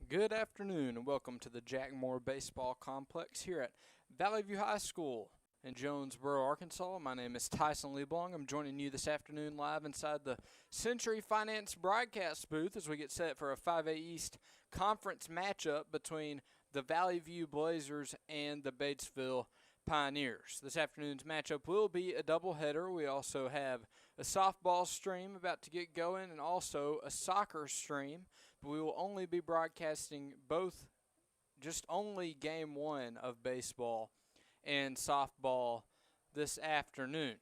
Good afternoon and welcome to the Jack Moore Baseball Complex here at Valley View High School in Jonesboro, Arkansas. My name is Tyson Leblong. I'm joining you this afternoon live inside the Century Finance broadcast booth as we get set for a 5A East conference matchup between the Valley View Blazers and the Batesville Pioneers. This afternoon's matchup will be a doubleheader. We also have a softball stream about to get going and also a soccer stream. But we will only be broadcasting only game one of baseball and softball this afternoon.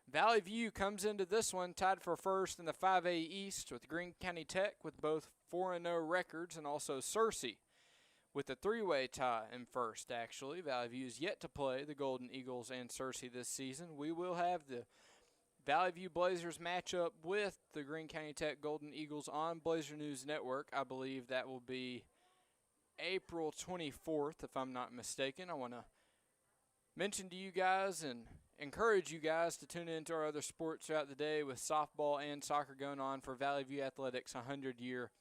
Valley View comes into this one tied for first in the 5A East with Greene County Tech with both 4-0 records, and also Searcy with a three-way tie in first, actually. Valley View is yet to play the Golden Eagles and Searcy this season. We will have the Valley View Blazers matchup with the Greene County Tech Golden Eagles on Blazer News Network. I believe that will be April 24th, if I'm not mistaken. I want to mention to you guys and encourage you guys to tune into our other sports throughout the day with softball and soccer going on for Valley View Athletics 100-year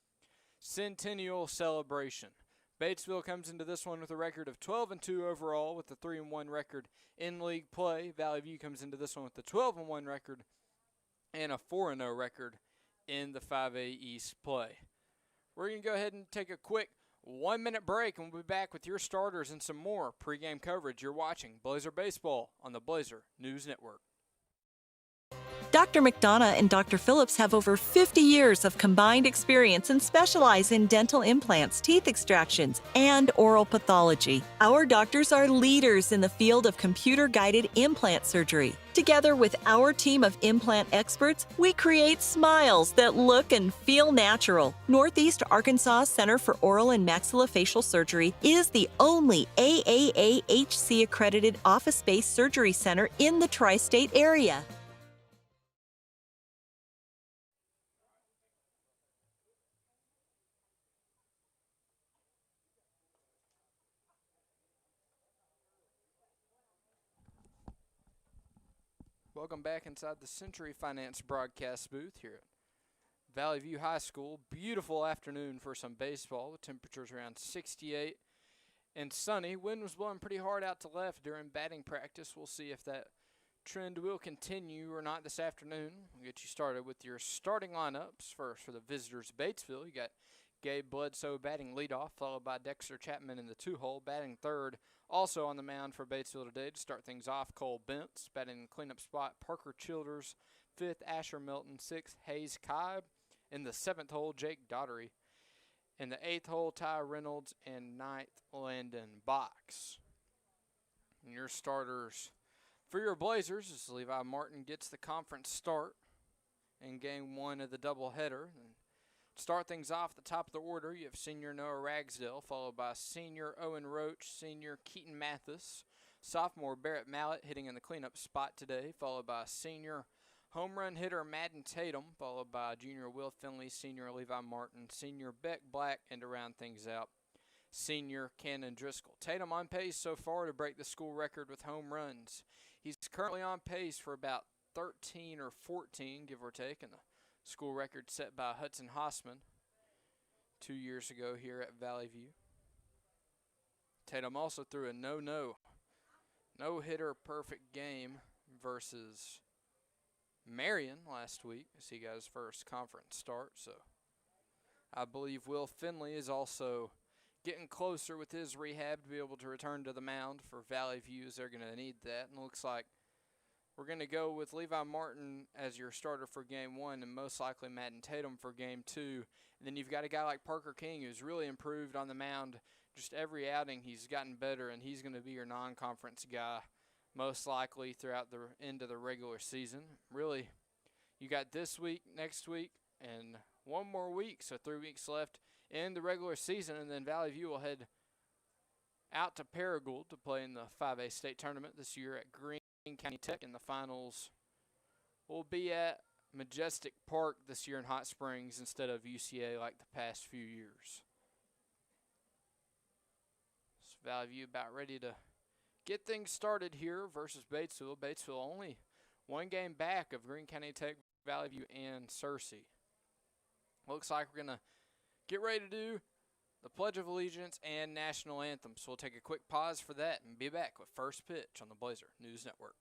centennial celebration. Batesville comes into this one with a record of 12-2 overall with a 3-1 record in league play. Valley View comes into this one with a 12-1 record and a 4-0 record in the 5A East play. We're going to go ahead and take a quick 1-minute break, and we'll be back with your starters and some more pregame coverage. You're watching Blazer Baseball on the Blazer News Network. Dr. McDonough and Dr. Phillips have over 50 years of combined experience and specialize in dental implants, teeth extractions, and oral pathology. Our doctors are leaders in the field of computer-guided implant surgery. Together with our team of implant experts, we create smiles that look and feel natural. Northeast Arkansas Center for Oral and Maxillofacial Surgery is the only AAAHC-accredited office-based surgery center in the tri-state area. Welcome back inside the Century Finance broadcast booth here at Valley View High School. Beautiful afternoon for some baseball. The temperature's around 68 and sunny. Wind was blowing pretty hard out to left during batting practice. We'll see if that trend will continue or not this afternoon. We'll get you started with your starting lineups. First, for the visitors, Batesville, you got Gabe Bledsoe batting leadoff, followed by Dexter Chapman in the two-hole, batting third. Also on the mound for Batesville today to start things off, Cole Bentz, batting the cleanup spot, Parker Childers, fifth, Asher Melton, sixth, Hayes Kibe. In the seventh hole, Jake Daughtery. In the eighth hole, Ty Reynolds, and ninth, Landon Box. And your starters for your Blazers is Levi Martin gets the conference start in game one of the doubleheader. And start things off at the top of the order, you have senior Noah Ragsdale, followed by senior Owen Roach, senior Keaton Mathis, sophomore Barrett Mallett hitting in the cleanup spot today, followed by senior home run hitter Madden Tatum, followed by junior Will Finley, senior Levi Martin, senior Beck Black, and to round things out, senior Cannon Driscoll. Tatum on pace so far to break the school record with home runs. He's currently on pace for about 13 or 14, give or take, in the school record set by Hudson Hossman 2 years ago here at Valley View. Tatum also threw a no-hitter perfect game versus Marion last week as he got his first conference start. So I believe Will Finley is also getting closer with his rehab to be able to return to the mound for Valley View, as they're going to need that. And it looks like we're going to go with Levi Martin as your starter for game one and most likely Madden Tatum for game two. And then you've got a guy like Parker King who's really improved on the mound. Just every outing he's gotten better, and he's going to be your non-conference guy most likely throughout the end of the regular season. Really, you got this week, next week, and one more week, so 3 weeks left in the regular season. And then Valley View will head out to Paragould to play in the 5A state tournament this year at Greene County Tech, and the finals will be at Majestic Park this year in Hot Springs instead of UCA like the past few years. So Valley View about ready to get things started here versus Batesville. Batesville only one game back of Greene County Tech, Valley View, and Searcy. Looks like we're going to get ready to do the Pledge of Allegiance, and National Anthem. So we'll take a quick pause for that and be back with First Pitch on the Blazer News Network.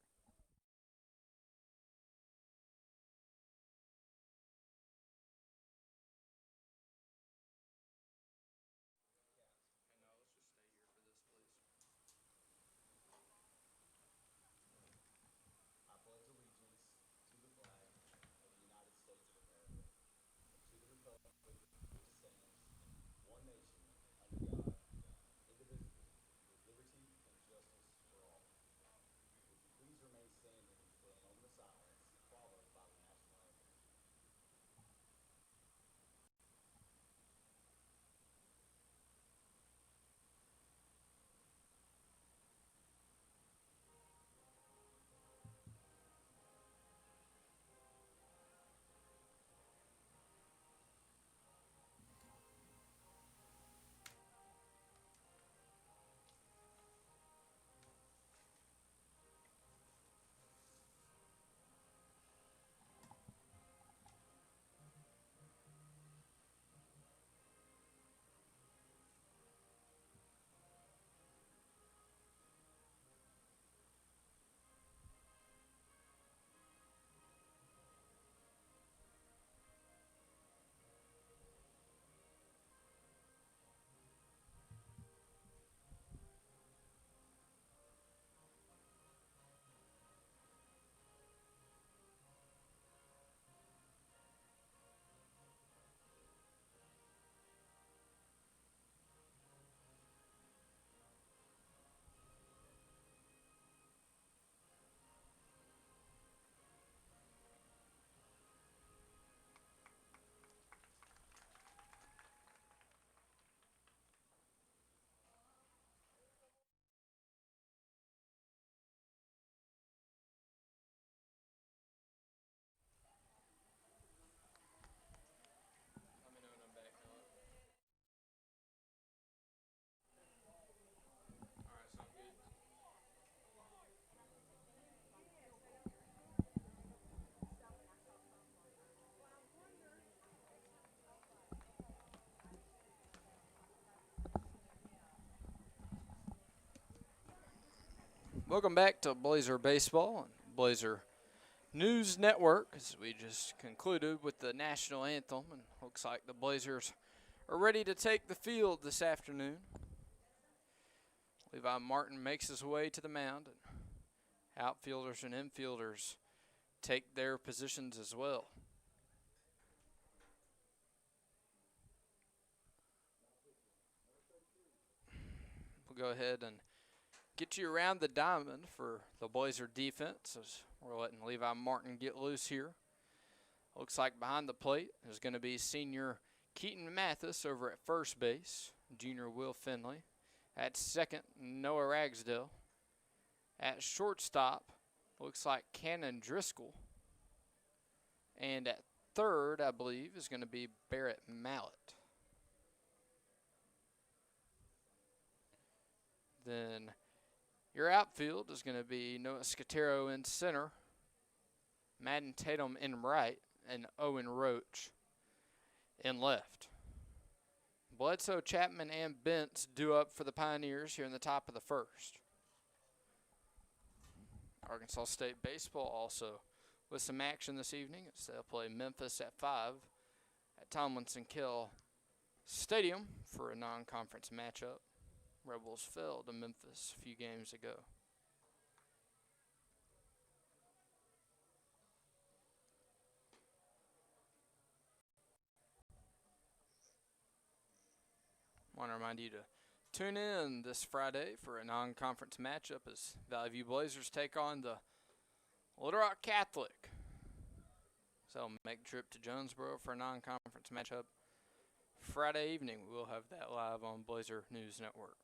Let me know when I'm back. All right, sound good. Welcome back to Blazer Baseball and Blazer News Network, as we just concluded with the national anthem, and looks like the Blazers are ready to take the field this afternoon. Levi Martin makes his way to the mound, and outfielders and infielders take their positions as well. We'll go ahead and get you around the diamond for the Blazer defense as we're letting Levi Martin get loose here. Looks like behind the plate is going to be senior Keaton Mathis over at first base, junior Will Finley. At second, Noah Ragsdale. At shortstop, looks like Cannon Driscoll. And at third, I believe, is going to be Barrett Mallett. Then your outfield is going to be Noah Scatero in center, Madden Tatum in right, and Owen Roach in left. Bledsoe, Chapman, and Bentz due up for the Pioneers here in the top of the first. Arkansas State baseball also with some action this evening as they'll play Memphis at 5 at Tomlinson-Kell Stadium for a non-conference matchup. Rebels fell to Memphis a few games ago. I want to remind you to tune in this Friday for a non-conference matchup as Valley View Blazers take on the Little Rock Catholic. So make a trip to Jonesboro for a non-conference matchup. Friday evening, we'll have that live on Blazer News Network.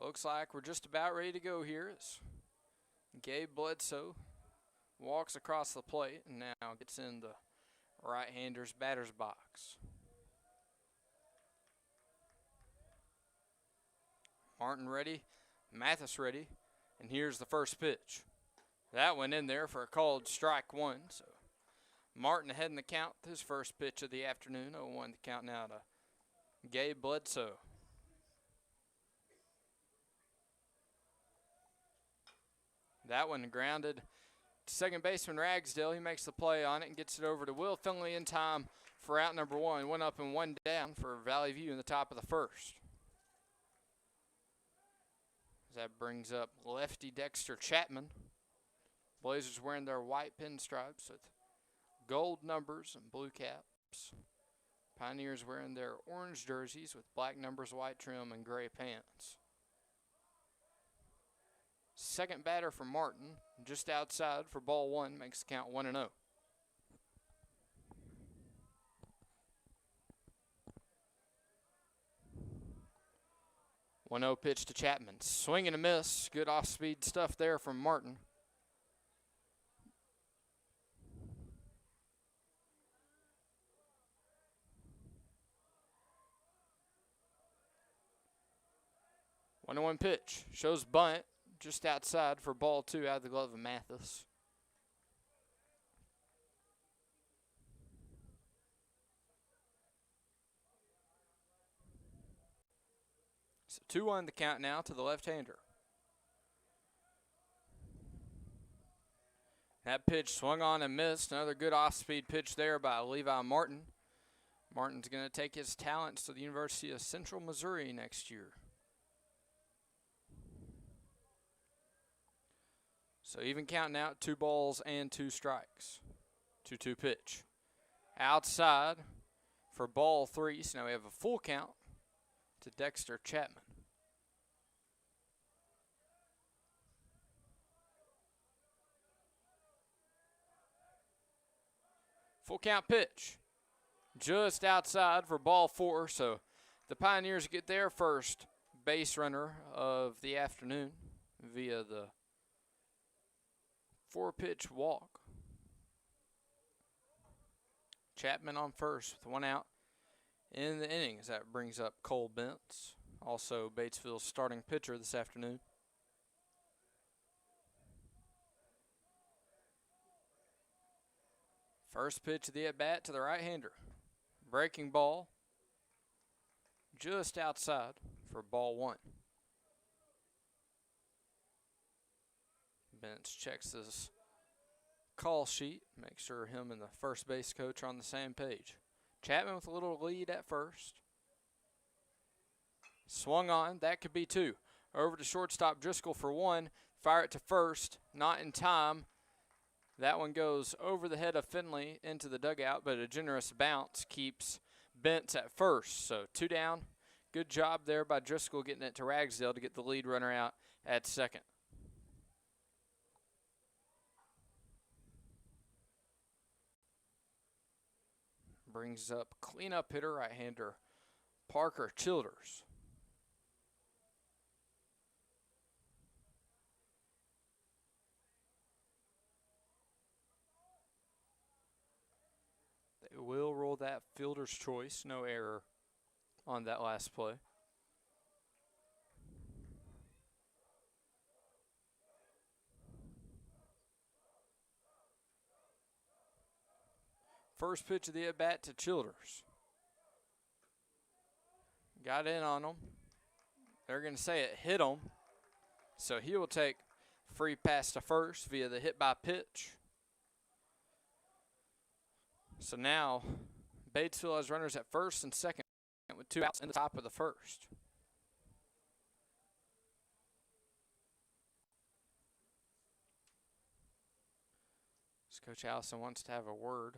Looks like we're just about ready to go here as Gabe Bledsoe walks across the plate and now gets in the right-hander's batter's box. Martin ready, Mathis ready, and here's the first pitch. That went in there for a called strike one, so Martin ahead in the count with his first pitch of the afternoon. 0-1 the count now to Gabe Bledsoe. That one grounded to second baseman Ragsdale. He makes the play on it and gets it over to Will Finley in time for out number one. One up and one down for Valley View in the top of the first. That brings up lefty Dexter Chapman. Blazers wearing their white pinstripes with gold numbers and blue caps. Pioneers wearing their orange jerseys with black numbers, white trim, and gray pants. Second batter for Martin, just outside for ball one, makes the count 1-0. 1-0 pitch to Chapman. Swing and a miss. Good off-speed stuff there from Martin. One pitch. Shows bunt just outside for ball two out of the glove of Mathis. So 2-1 the count now to the left-hander. That pitch swung on and missed. Another good off-speed pitch there by Levi Martin. Martin's going to take his talents to the University of Central Missouri next year. So even count now, 2 balls and 2 strikes. 2-2 pitch. Outside for ball 3. So now we have a full count to Dexter Chapman. Full count pitch. Just outside for ball 4. So the Pioneers get their first base runner of the afternoon via the 4-pitch walk. Chapman on first with 1 out in the inning as that brings up Cole Bentz, also Batesville's starting pitcher this afternoon. First pitch of the at-bat to the right-hander. Breaking ball just outside for ball 1. Bentz checks his call sheet, make sure him and the first base coach are on the same page. Chapman with a little lead at first. Swung on, that could be 2. Over to shortstop Driscoll for 1. Fire it to first, not in time. That one goes over the head of Finley into the dugout, but a generous bounce keeps Bentz at first. So 2 down. Good job there by Driscoll getting it to Ragsdale to get the lead runner out at second. Brings up cleanup hitter, right-hander Parker Childers. They will roll that fielder's choice. No error on that last play. First pitch of the at-bat to Childers. Got in on him. They're going to say it hit him. So he will take free pass to first via the hit by pitch. So now Batesville has runners at first and second with 2 outs in the top of the first. So Coach Allison wants to have a word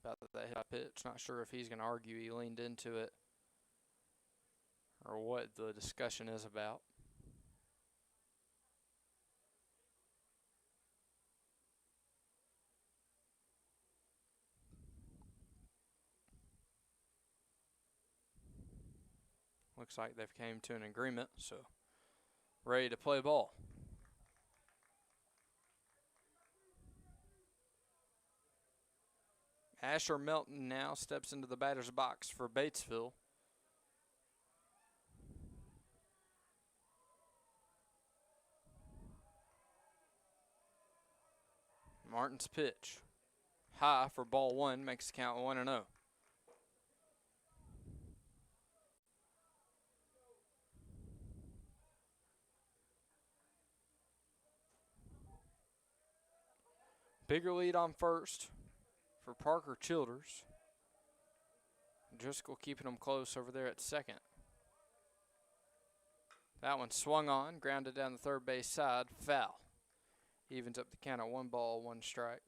about that hit by pitch. Not sure if he's going to argue he leaned into it or what the discussion is about. Looks like they've came to an agreement, so ready to play ball. Asher Melton now steps into the batter's box for Batesville. Martin's pitch. high for ball one, makes the count 1-0. Bigger lead on first for Parker Childers. Driscoll keeping them close over there at second. That one swung on, grounded down the third base side, foul. Evens up the count at 1 ball, 1 strike.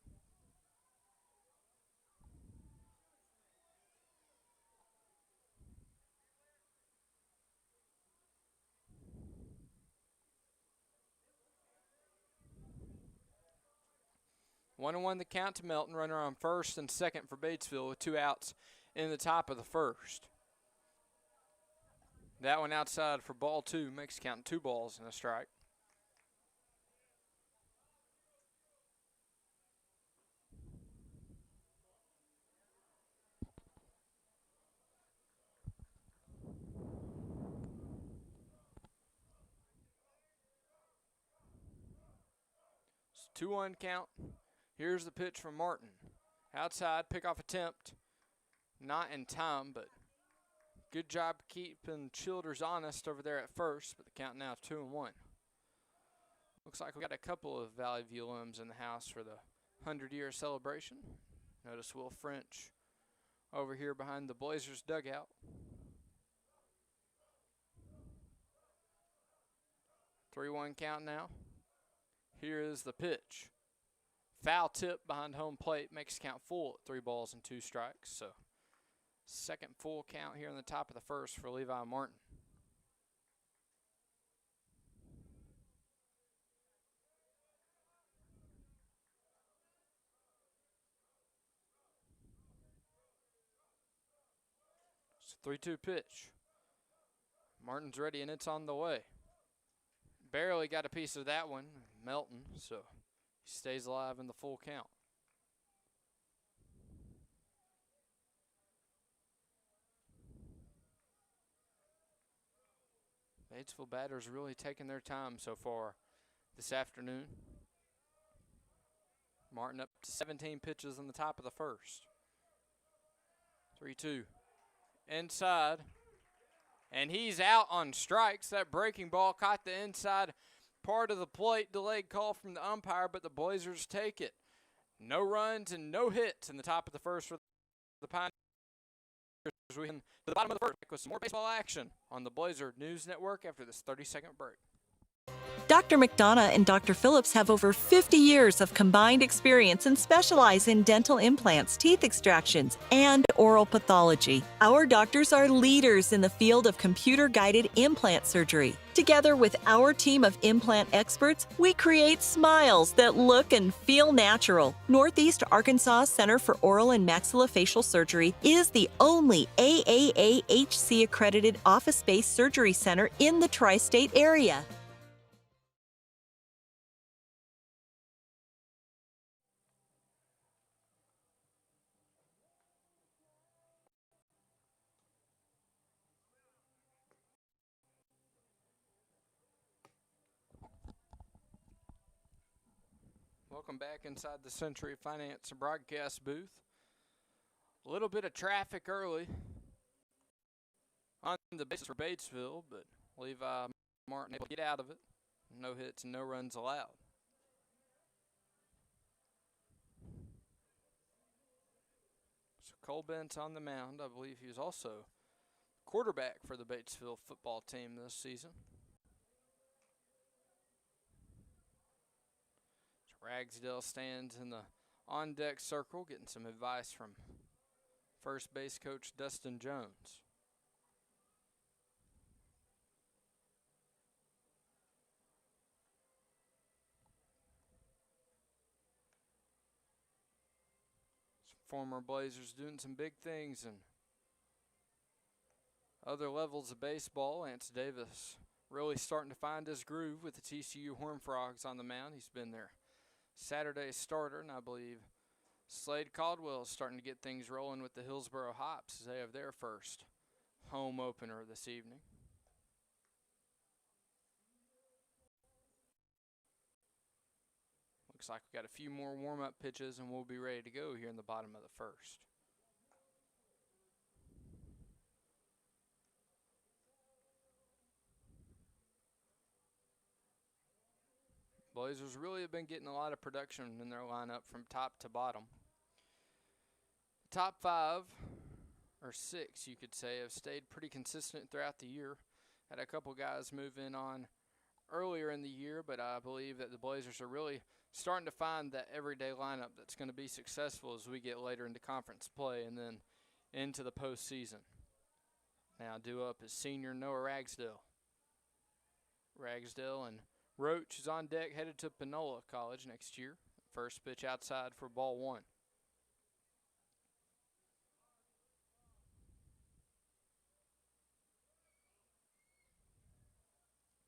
One and one the count to Melton. Runner on first and second for Batesville with 2 outs in the top of the first. That one outside for ball 2 makes count 2 balls and a strike. It's 2-1 count. Here's the pitch from Martin. Outside, pickoff attempt. Not in time, but good job keeping Childers honest over there at first, but the count now 2-1. Looks like we got a couple of Valley View alums in the house for the 100-year celebration. Notice Will French over here behind the Blazers dugout. 3-1 count now. Here is the pitch. Foul tip behind home plate makes count full at 3 balls and 2 strikes. So second full count here in the top of the first for Levi Martin. It's a 3-2 pitch. Martin's ready and it's on the way. Barely got a piece of that one, Melton, so he stays alive in the full count. Batesville batters really taking their time so far this afternoon. Martin up to 17 pitches in the top of the first. 3-2. Inside. And he's out on strikes. That breaking ball caught the inside part of the plate. Delayed call from the umpire, but the Blazers take it. No runs and no hits in the top of the first for the Pioneers. We to the bottom of the first with some more baseball action on the Blazer News Network after this 30-second break. Dr. McDonough and Dr. Phillips have over 50 years of combined experience and specialize in dental implants, teeth extractions, and oral pathology. Our doctors are leaders in the field of computer-guided implant surgery. Together with our team of implant experts, we create smiles that look and feel natural. Northeast Arkansas Center for Oral and Maxillofacial Surgery is the only AAAHC-accredited office-based surgery center in the tri-state area. Welcome back inside the Century Finance broadcast booth. A little bit of traffic early on the bases for Batesville, but Levi Martin able to get out of it. No hits and no runs allowed. So Cole Bent's on the mound. I believe he was also quarterback for the Batesville football team this season. Ragsdale stands in the on-deck circle getting some advice from first base coach Dustin Jones. Some former Blazers doing some big things in other levels of baseball. Lance Davis really starting to find his groove with the TCU Horned Frogs on the mound. He's been there Saturday's starter, and I believe Slade Caldwell is starting to get things rolling with the Hillsboro Hops as they have their first home opener this evening. Looks like we got a few more warm-up pitches and we'll be ready to go here in the bottom of the first. Blazers really have been getting a lot of production in their lineup from top to bottom. Top 5 or 6, you could say, have stayed pretty consistent throughout the year. Had a couple guys move in on earlier in the year, but I believe that the Blazers are really starting to find that everyday lineup that's going to be successful as we get later into conference play and then into the postseason. Now due up is senior Noah Ragsdale. Ragsdale and Roach is on deck, headed to Panola College next year. First pitch outside for ball 1.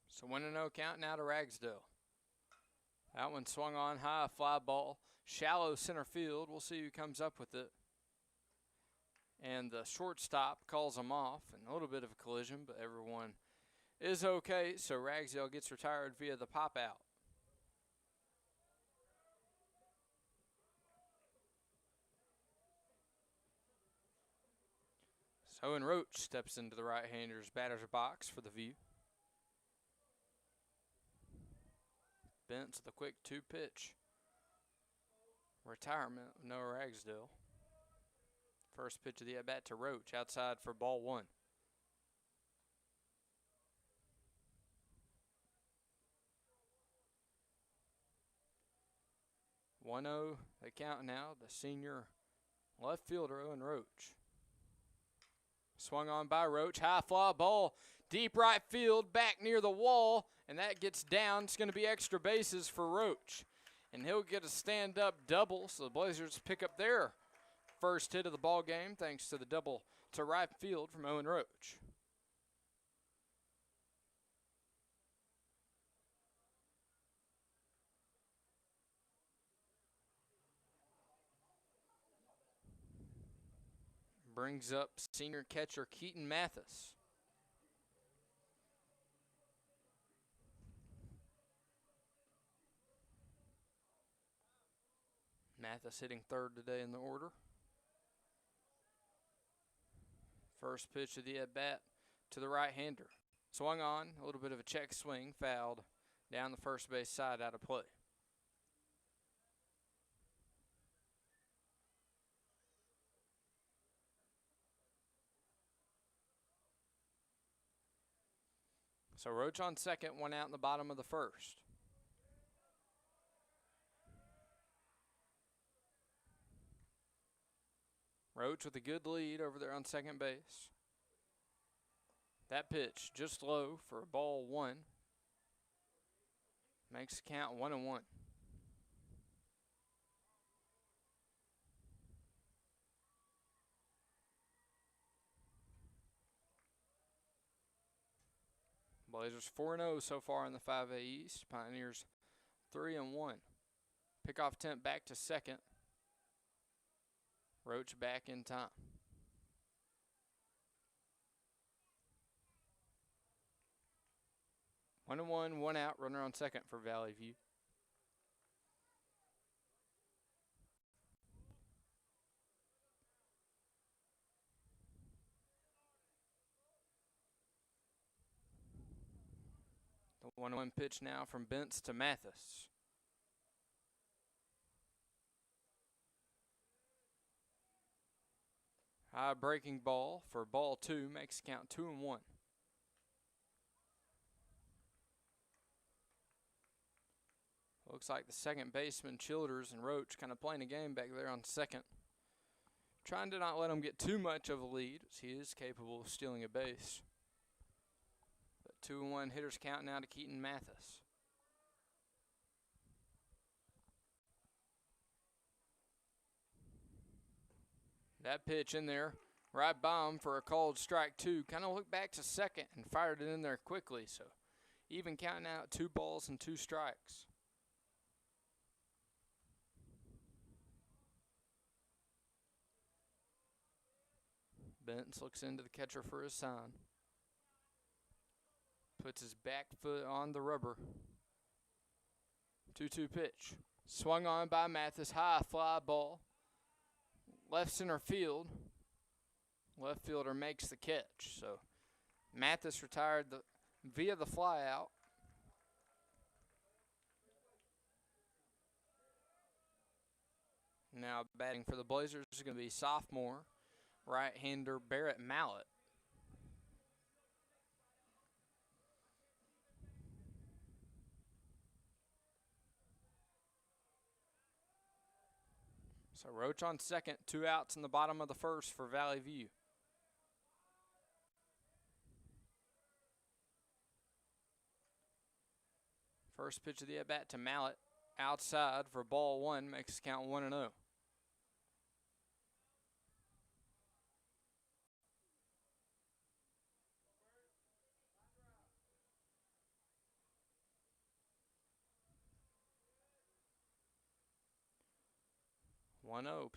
So 1-0 count now to Ragsdale. That one swung on high, a fly ball, shallow center field. We'll see who comes up with it. And the shortstop calls him off, and a little bit of a collision, but everyone is okay. So Ragsdale gets retired via the pop out. So Owen Roach steps into the right-hander's batter's box for the view. Bentz with a quick 2-pitch retirement of Noah Ragsdale. First pitch of the at-bat to Roach, outside for ball 1. The count now, the senior left fielder Owen Roach. Swung on by Roach, high fly ball, deep right field, back near the wall, and that gets down. It's going to be extra bases for Roach, and he'll get a stand-up double, so the Blazers pick up their first hit of the ball game thanks to the double to right field from Owen Roach. Brings up senior catcher Keaton Mathis. Mathis hitting third today in the order. First pitch of the at-bat to the right-hander. Swung on, a little bit of a check swing, fouled down the first base side, out of play. So Roach on second, 1 out in the bottom of the first. Roach with a good lead over there on second base. That pitch just low for ball 1. Makes the count 1-1. Blazers 4-0 so far in the 5A East. Pioneers 3-1. Pickoff attempt back to second. Roach back in time. One and one out, runner on second for Valley View. The 1-1 pitch now from Bentz to Mathis. High breaking ball for ball 2, makes count 2-1. Looks like the second baseman, Childers and Roach, kind of playing a game back there on second. Trying to not let him get too much of a lead, as he is capable of stealing a base. But 2-1 hitters count now to Keaton Mathis. That pitch in there, right by him for a called strike 2. Kind of looked back to second and fired it in there quickly. So even counting out 2 balls and 2 strikes. Bentz looks into the catcher for his sign. Puts his back foot on the rubber. 2-2 pitch. Swung on by Mathis. High fly ball. Left center field. Left fielder makes the catch. So Mathis retired via the fly out. Now batting for the Blazers is going to be sophomore right-hander Barrett Mallett. So Roach on second, 2 outs in the bottom of the first for Valley View. First pitch of the at-bat to Mallett. Outside for ball 1, makes the count 1-0.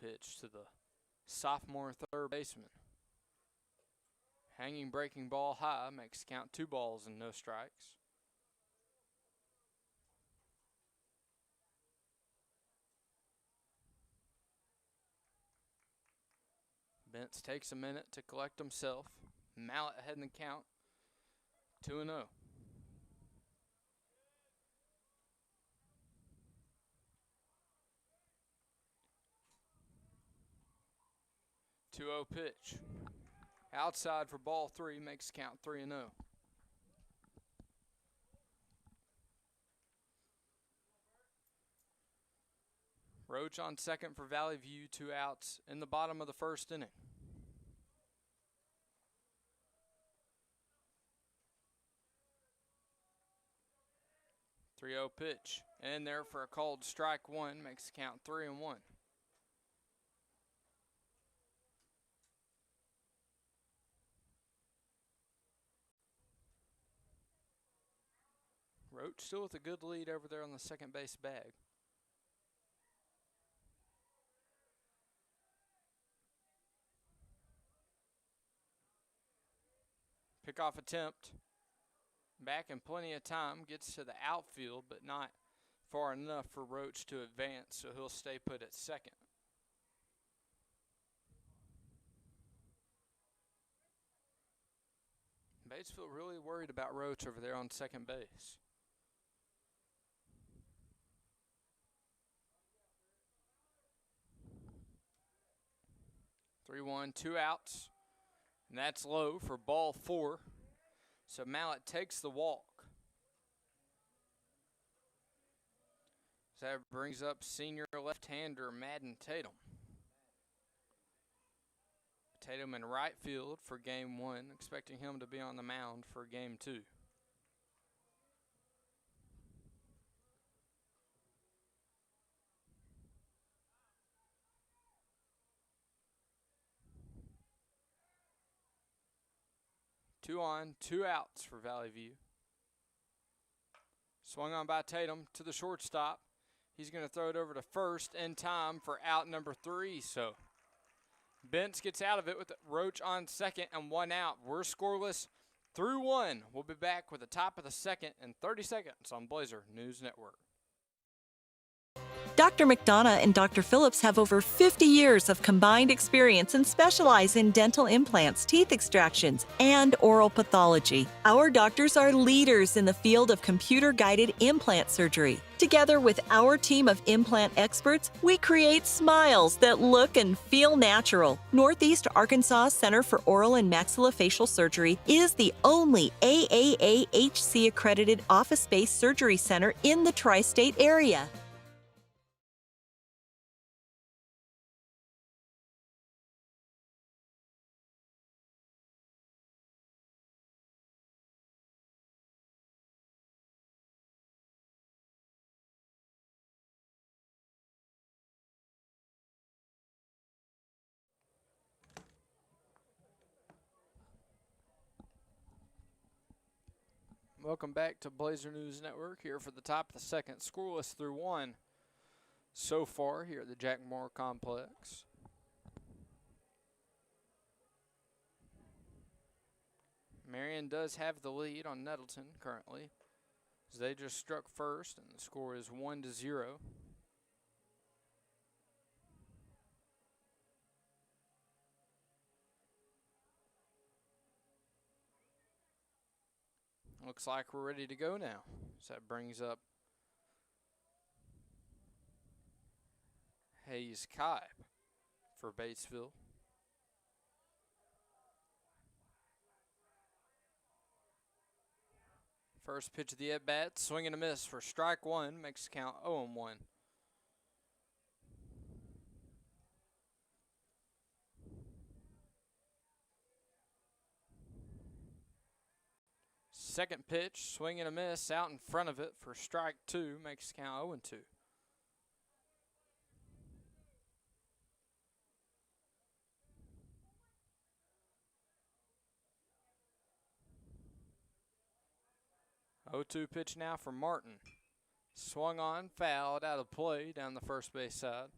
Pitch to the sophomore third baseman. Hanging breaking ball high, makes count 2 balls and no strikes. Bentz takes a minute to collect himself. Mallett ahead in the count, 2-0. 2-0 pitch. Outside for ball 3, makes count 3-0. Roach on second for Valley View, 2 outs in the bottom of the first inning. Three-0 pitch. In there for a called strike 1, makes the count 3-1. Roach still with a good lead over there on the second base bag. Pickoff attempt. Back in plenty of time. Gets to the outfield, but not far enough for Roach to advance, so he'll stay put at second. Batesville really worried about Roach over there on second base. 3-1, 2 outs. And that's low for ball 4. So Mallett takes the walk. So that brings up senior left-hander Madden Tatum. Tatum in right field for game 1, expecting him to be on the mound for game 2. Two on, 2 outs for Valley View. Swung on by Tatum to the shortstop. He's going to throw it over to first in time for out number 3. So Bentz gets out of it with Roach on second and 1 out. We're scoreless through 1. We'll be back with the top of the second in 30 seconds on Blazer News Network. Dr. McDonough and Dr. Phillips have over 50 years of combined experience and specialize in dental implants, teeth extractions, and oral pathology. Our doctors are leaders in the field of computer-guided implant surgery. Together with our team of implant experts, we create smiles that look and feel natural. Northeast Arkansas Center for Oral and Maxillofacial Surgery is the only AAAHC-accredited office-based surgery center in the tri-state area. Welcome back to Blazer News Network here for the top of the second. Scoreless through 1 so far here at the Jack Moore Complex. Marion does have the lead on Nettleton currently, as they just struck first, and the score is 1-0. Looks like we're ready to go now. So that brings up Hayes Kibe for Batesville. First pitch of the at-bat, swing and a miss for strike one, makes the count 0-1. Second pitch, swing and a miss out in front of it for strike two, makes the count 0-2. Oh-2 pitch now for Martin. Swung on, fouled, out of play down the first base side.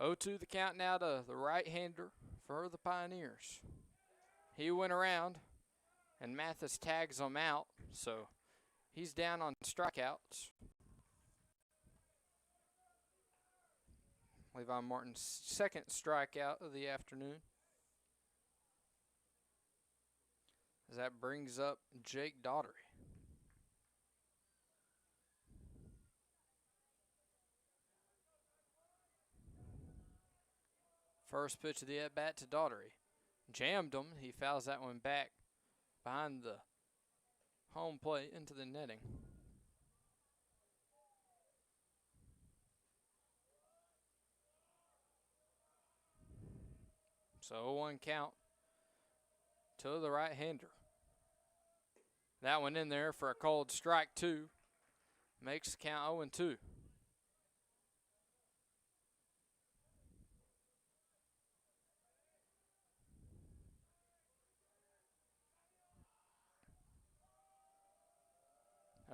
Oh, 2 the count now to the right-hander for the Pioneers. He went around, and Mathis tags him out, so he's down on strikeouts. Levi Martin's second strikeout of the afternoon. As that brings up Jake Daughtery. First pitch of the at-bat to Daughtery. Jammed him. He fouls that one back behind the home plate into the netting. So 0-1 count to the right-hander. That one in there for a called strike two. Makes the count 0-2.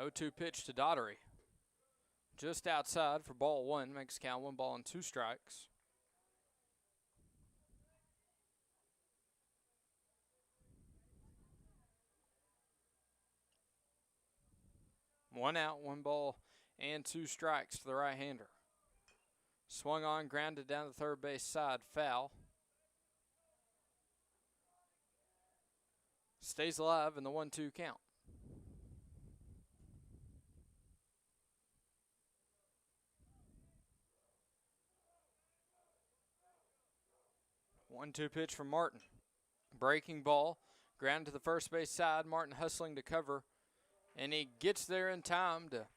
Oh-2 pitch to Daughtery. Just outside for ball one. Makes the count 1 ball and 2 strikes. One out, 1 ball and 2 strikes to the right-hander. Swung on, grounded down the third base side, foul. Stays alive in the 1-2 count. 1-2 pitch from Martin. Breaking ball, ground to the first base side. Martin hustling to cover, and he gets there in time to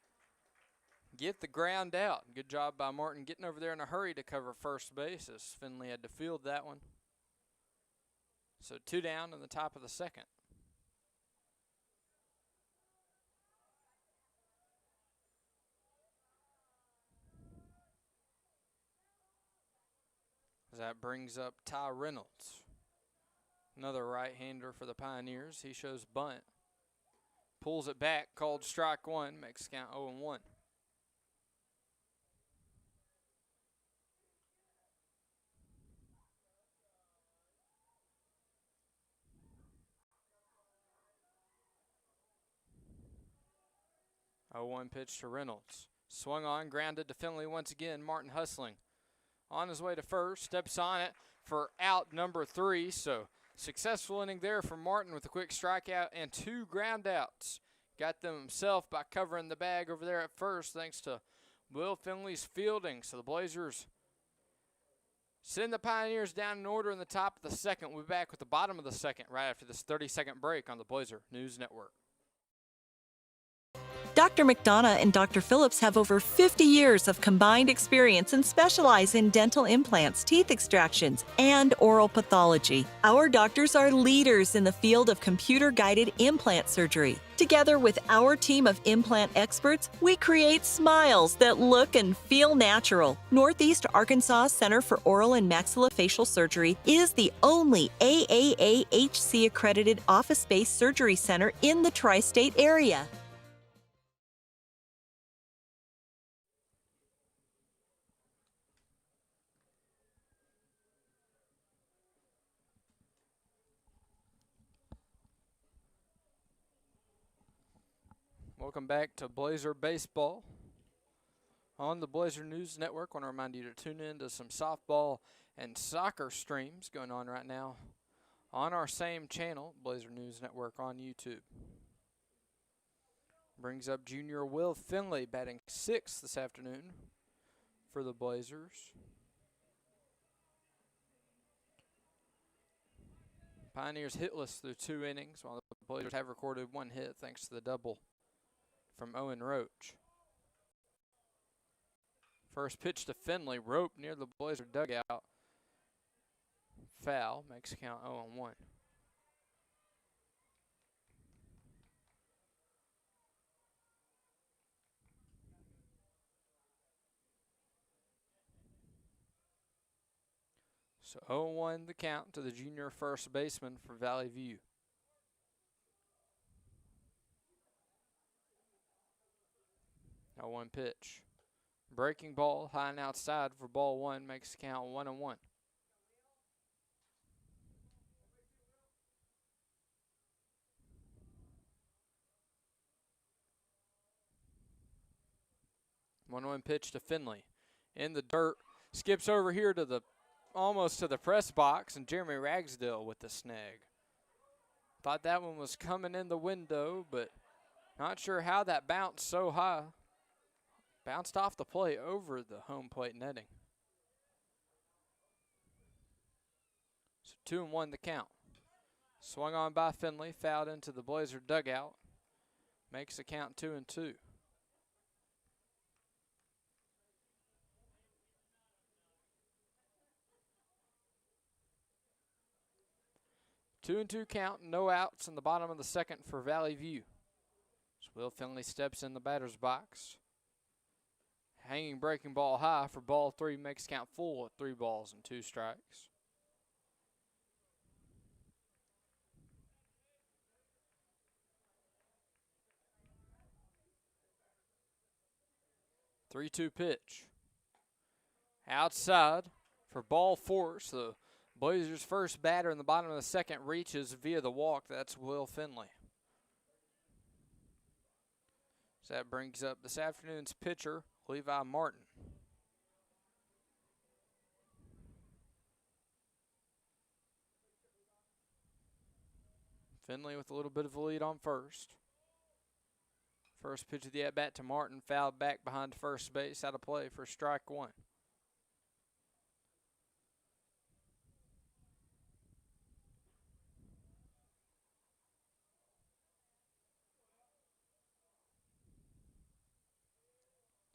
get the ground out. Good job by Martin getting over there in a hurry to cover first base, as Finley had to field that one. So 2 down in the top of the second. That brings up Ty Reynolds, another right-hander for the Pioneers. He shows bunt. Pulls it back, called strike one, makes count 0-1. Oh, 1 pitch to Reynolds. Swung on, grounded to Finley once again. Martin hustling. On his way to first, steps on it for out number 3. So successful inning there for Martin with a quick strikeout and 2 ground outs. Got them himself by covering the bag over there at first thanks to Will Finley's fielding. So the Blazers send the Pioneers down in order in the top of the second. We'll be back with the bottom of the second right after this 30-second break on the Blazer News Network. Dr. McDonough and Dr. Phillips have over 50 years of combined experience and specialize in dental implants, teeth extractions, and oral pathology. Our doctors are leaders in the field of computer-guided implant surgery. Together with our team of implant experts, we create smiles that look and feel natural. Northeast Arkansas Center for Oral and Maxillofacial Surgery is the only AAAHC-accredited office-based surgery center in the tri-state area. Welcome back to Blazer Baseball on the Blazer News Network. I want to remind you to tune in to some softball and soccer streams going on right now on our same channel, Blazer News Network on YouTube. Brings up junior Will Finley batting sixth this afternoon for the Blazers. Pioneers hitless through 2 innings, while the Blazers have recorded 1 hit thanks to the double from Owen Roach. First pitch to Finley, rope near the Blazer dugout. Foul, makes count 0-1. So 0-1 the count to the junior first baseman for Valley View. Now 1 pitch. Breaking ball, high and outside for ball 1, makes the count 1-1. One pitch to Finley. In the dirt, skips over here to the almost to the press box, and Jeremy Ragsdale with the snag. Thought that one was coming in the window, but not sure how that bounced so high. Bounced off the plate over the home plate netting. So 2-1 the count. Swung on by Finley, fouled into the Blazer dugout. Makes the count 2-2. Two and two count, no outs in the bottom of the second for Valley View. So Will Finley steps in the batter's box. Hanging breaking ball high for ball 3, makes count full at 3 balls and 2 strikes. Three-two pitch. Outside for ball 4. So Blazers' first batter in the bottom of the second reaches via the walk. That's Will Finley. So that brings up this afternoon's pitcher, Levi Martin. Finley with a little bit of a lead on first. First pitch of the at-bat to Martin, fouled back behind first base, out of play for strike 1.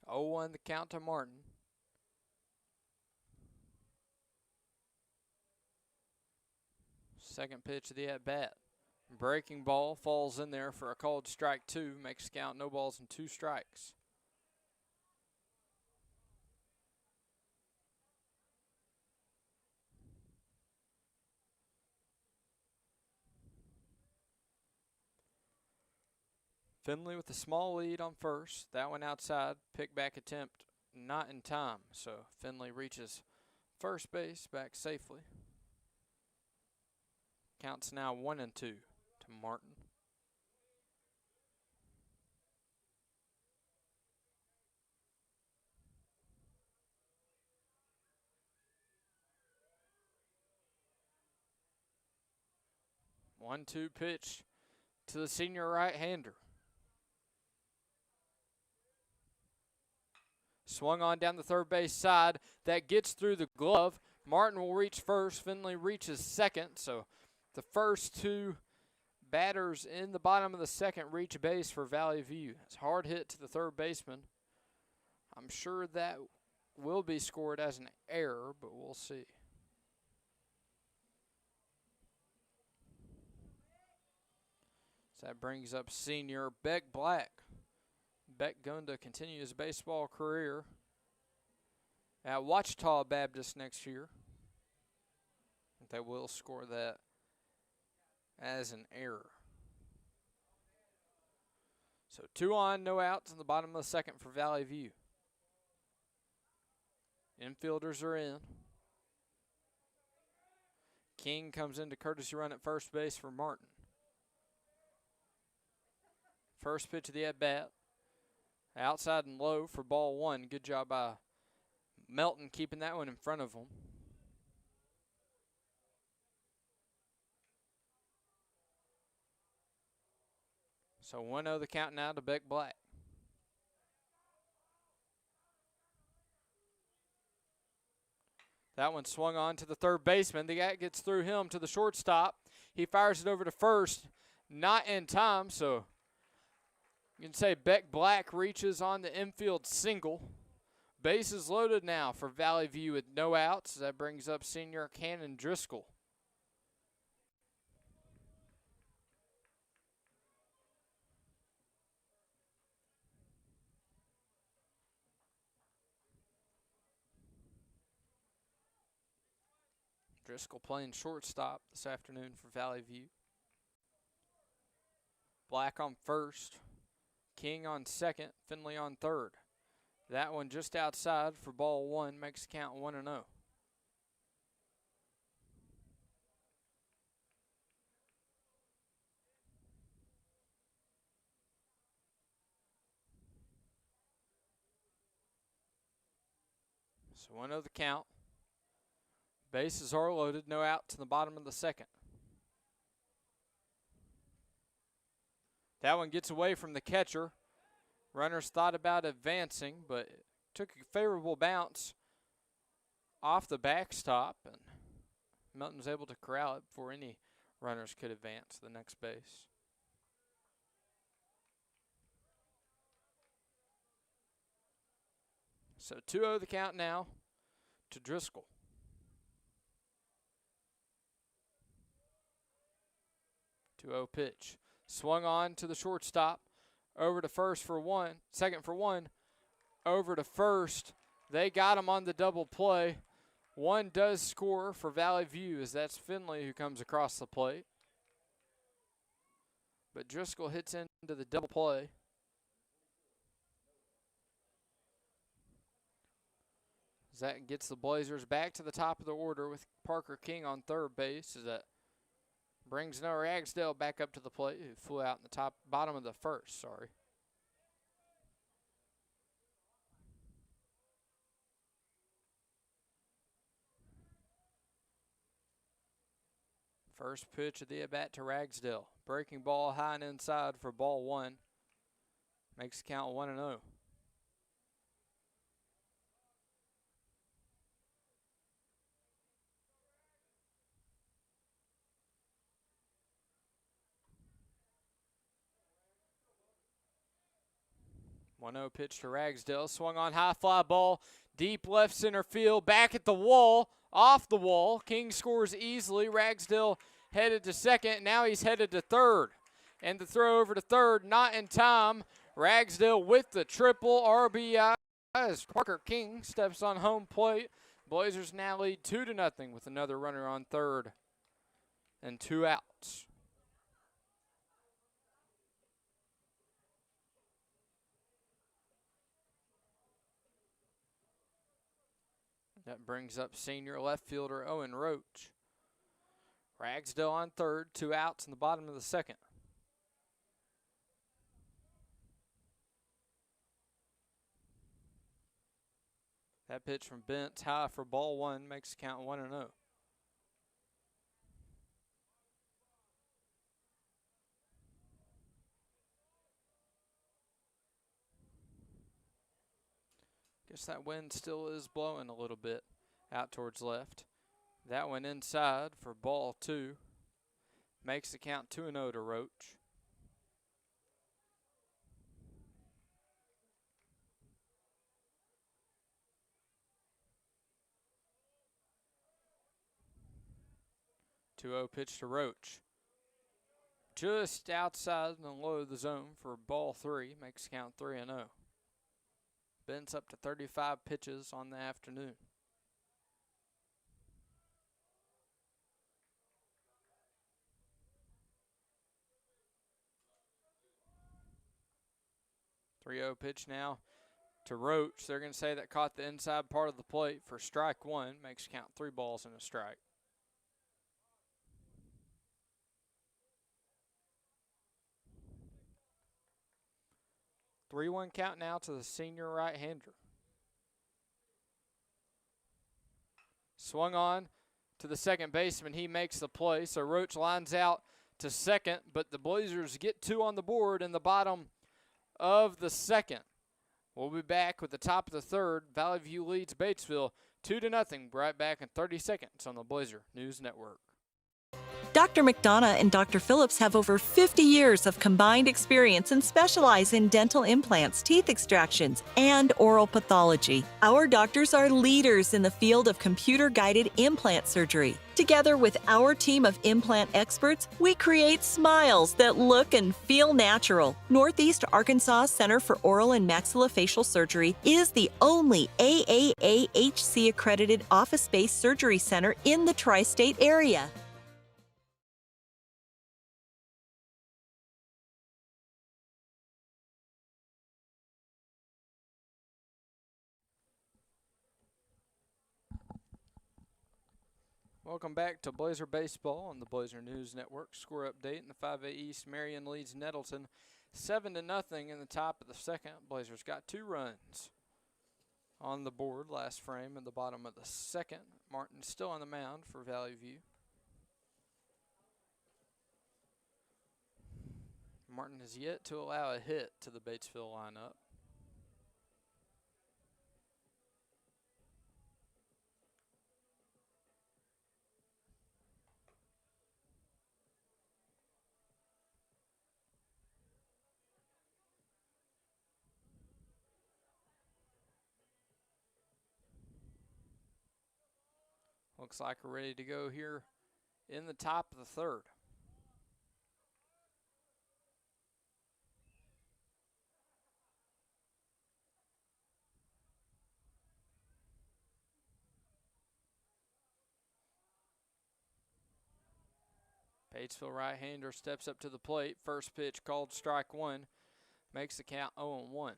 Oh, 0-1 the count to Martin. Second pitch of the at-bat. Breaking ball falls in there for a called strike 2. Makes count no balls and 2 strikes. Finley with a small lead on first. That one outside. Pick back attempt not in time. So Finley reaches first base back safely. Counts now 1-2 to Martin. One-two pitch to the senior right-hander. Swung on down the third base side. That gets through the glove. Martin will reach first. Finley reaches second. So the first 2 batters in the bottom of the second reach base for Valley View. It's a hard hit to the third baseman. I'm sure that will be scored as an error, but we'll see. So that brings up senior Beck Black. Beck going to continue his baseball career at Ouachita Baptist next year. They will score that as an error. So 2 on, no outs in the bottom of the second for Valley View. Infielders are in. King comes into courtesy run at first base for Martin. First pitch of the at-bat. Outside and low for ball one. Good job by Melton keeping that one in front of him. So 1-0 the count now to Beck Black. That one swung on to the third baseman. The guy gets through him to the shortstop. He fires it over to first. Not in time, so you can say Beck Black reaches on the infield single. Bases loaded now for Valley View with no outs. That brings up senior Cannon Driscoll. Driscoll playing shortstop this afternoon for Valley View. Black on first. King on second. Finley on third. That one just outside for ball one. Makes the count 1-0. So 1-0 the count. Bases are loaded, no out to the bottom of the second. That one gets away from the catcher. Runners thought about advancing, but took a favorable bounce off the backstop, and Melton was able to corral it before any runners could advance to the next base. So 2-0 the count now to Driscoll. 2-0 pitch. Swung on to the shortstop. Over to first for one. Second for one. Over to first. They got him on the double play. One does score for Valley View, as that's Finley who comes across the plate. But Driscoll hits into the double play. That gets the Blazers back to the top of the order with Parker King on third base. As that brings Noah Ragsdale back up to the plate, who flew out in the bottom of the first. First pitch of the at-bat to Ragsdale. Breaking ball high and inside for ball one. Makes the count 1-0. One-0 pitch to Ragsdale. Swung on high fly ball. Deep left center field. Back at the wall. Off the wall. King scores easily. Ragsdale headed to second. Now he's headed to third. And the throw over to third. Not in time. Ragsdale with the triple RBI as Parker King steps on home plate. Blazers now lead 2-0 with another runner on third and 2 outs. That brings up senior left fielder Owen Roach. Ragsdale on third, 2 outs in the bottom of the second. That pitch from Bentz high for ball one makes the count 1-0. Guess that wind still is blowing a little bit out towards left. That one inside for ball two. Makes the count 2-0 to Roach. Two-0 pitch to Roach. Just outside and low of the zone for ball three. Makes the count 3-0. Ben's up to 35 pitches on the afternoon. Three-0 pitch now to Roach. They're going to say that caught the inside part of the plate for strike one. Makes count 3 balls and a strike. 3-1 count now to the senior right-hander. Swung on to the second baseman. He makes the play. So Roach lines out to second, but the Blazers get 2 on the board in the bottom of the second. We'll be back with the top of the third. Valley View leads Batesville 2-0. Right back in 30 seconds on the Blazer News Network. Dr. McDonough and Dr. Phillips have over 50 years of combined experience and specialize in dental implants, teeth extractions, and oral pathology. Our doctors are leaders in the field of computer-guided implant surgery. Together with our team of implant experts, we create smiles that look and feel natural. Northeast Arkansas Center for Oral and Maxillofacial Surgery is the only AAAHC-accredited office-based surgery center in the tri-state area. Welcome back to Blazer Baseball on the Blazer News Network. Score update in the 5A East. Marion leads Nettleton 7-0 in the top of the second. Blazers got 2 runs on the board last frame in the bottom of the second. Martin still on the mound for Valley View. Martin has yet to allow a hit to the Batesville lineup. Looks like we're ready to go here in the top of the third. Batesville right-hander steps up to the plate. First pitch called strike one. Makes the count 0-1.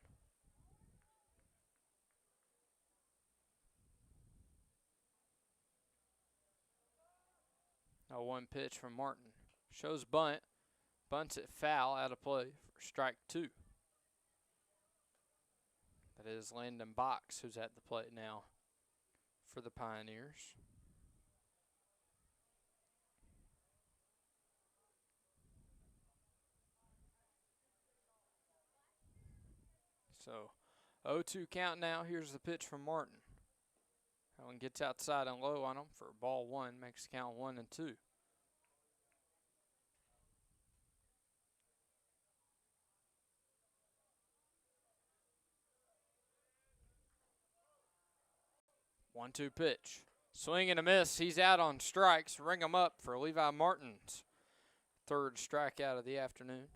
A 1 pitch from Martin. Shows bunt. Bunts it foul out of play for strike 2. That is Landon Box who's at the plate now for the Pioneers. So 0-2 count now. Here's the pitch from Martin. That one gets outside and low on him for ball 1. Makes the count 1-2. One-two pitch. Swing and a miss. He's out on strikes. Ring him up for Levi Martin's third strikeout of the afternoon.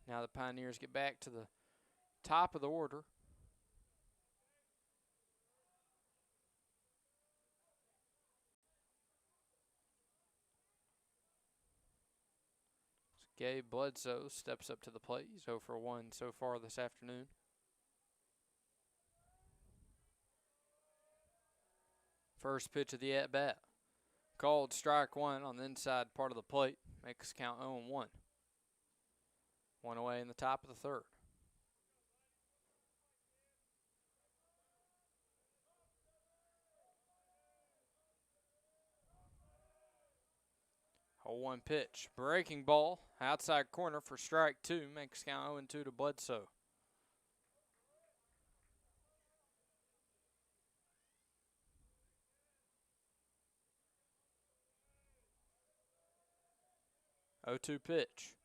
Now the Pioneers get back to the top of the order. Gabe Bledsoe steps up to the plate. He's 0 for 1 so far this afternoon. First pitch of the at-bat. Called strike 1 on the inside part of the plate. Makes count 0-1. 1 away in the top of the third. A 1 pitch. Breaking ball. Outside corner for strike 2. Makes count 0-2 to Bledsoe. Oh, 2 pitch.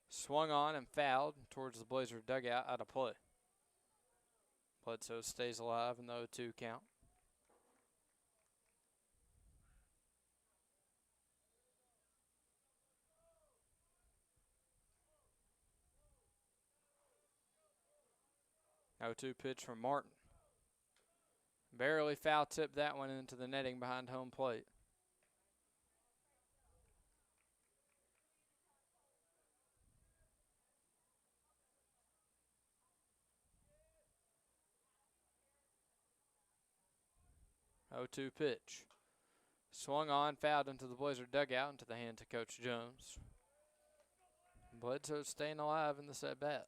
Swung on and fouled towards the Blazer dugout out of play. Bledsoe stays alive in the 0-2 count. Oh, 2 pitch from Martin. Barely foul tipped that one into the netting behind home plate. Oh, 2 pitch. Swung on, fouled into the Blazer dugout into the hands of Coach Jones. Bledsoe staying alive in this at bat.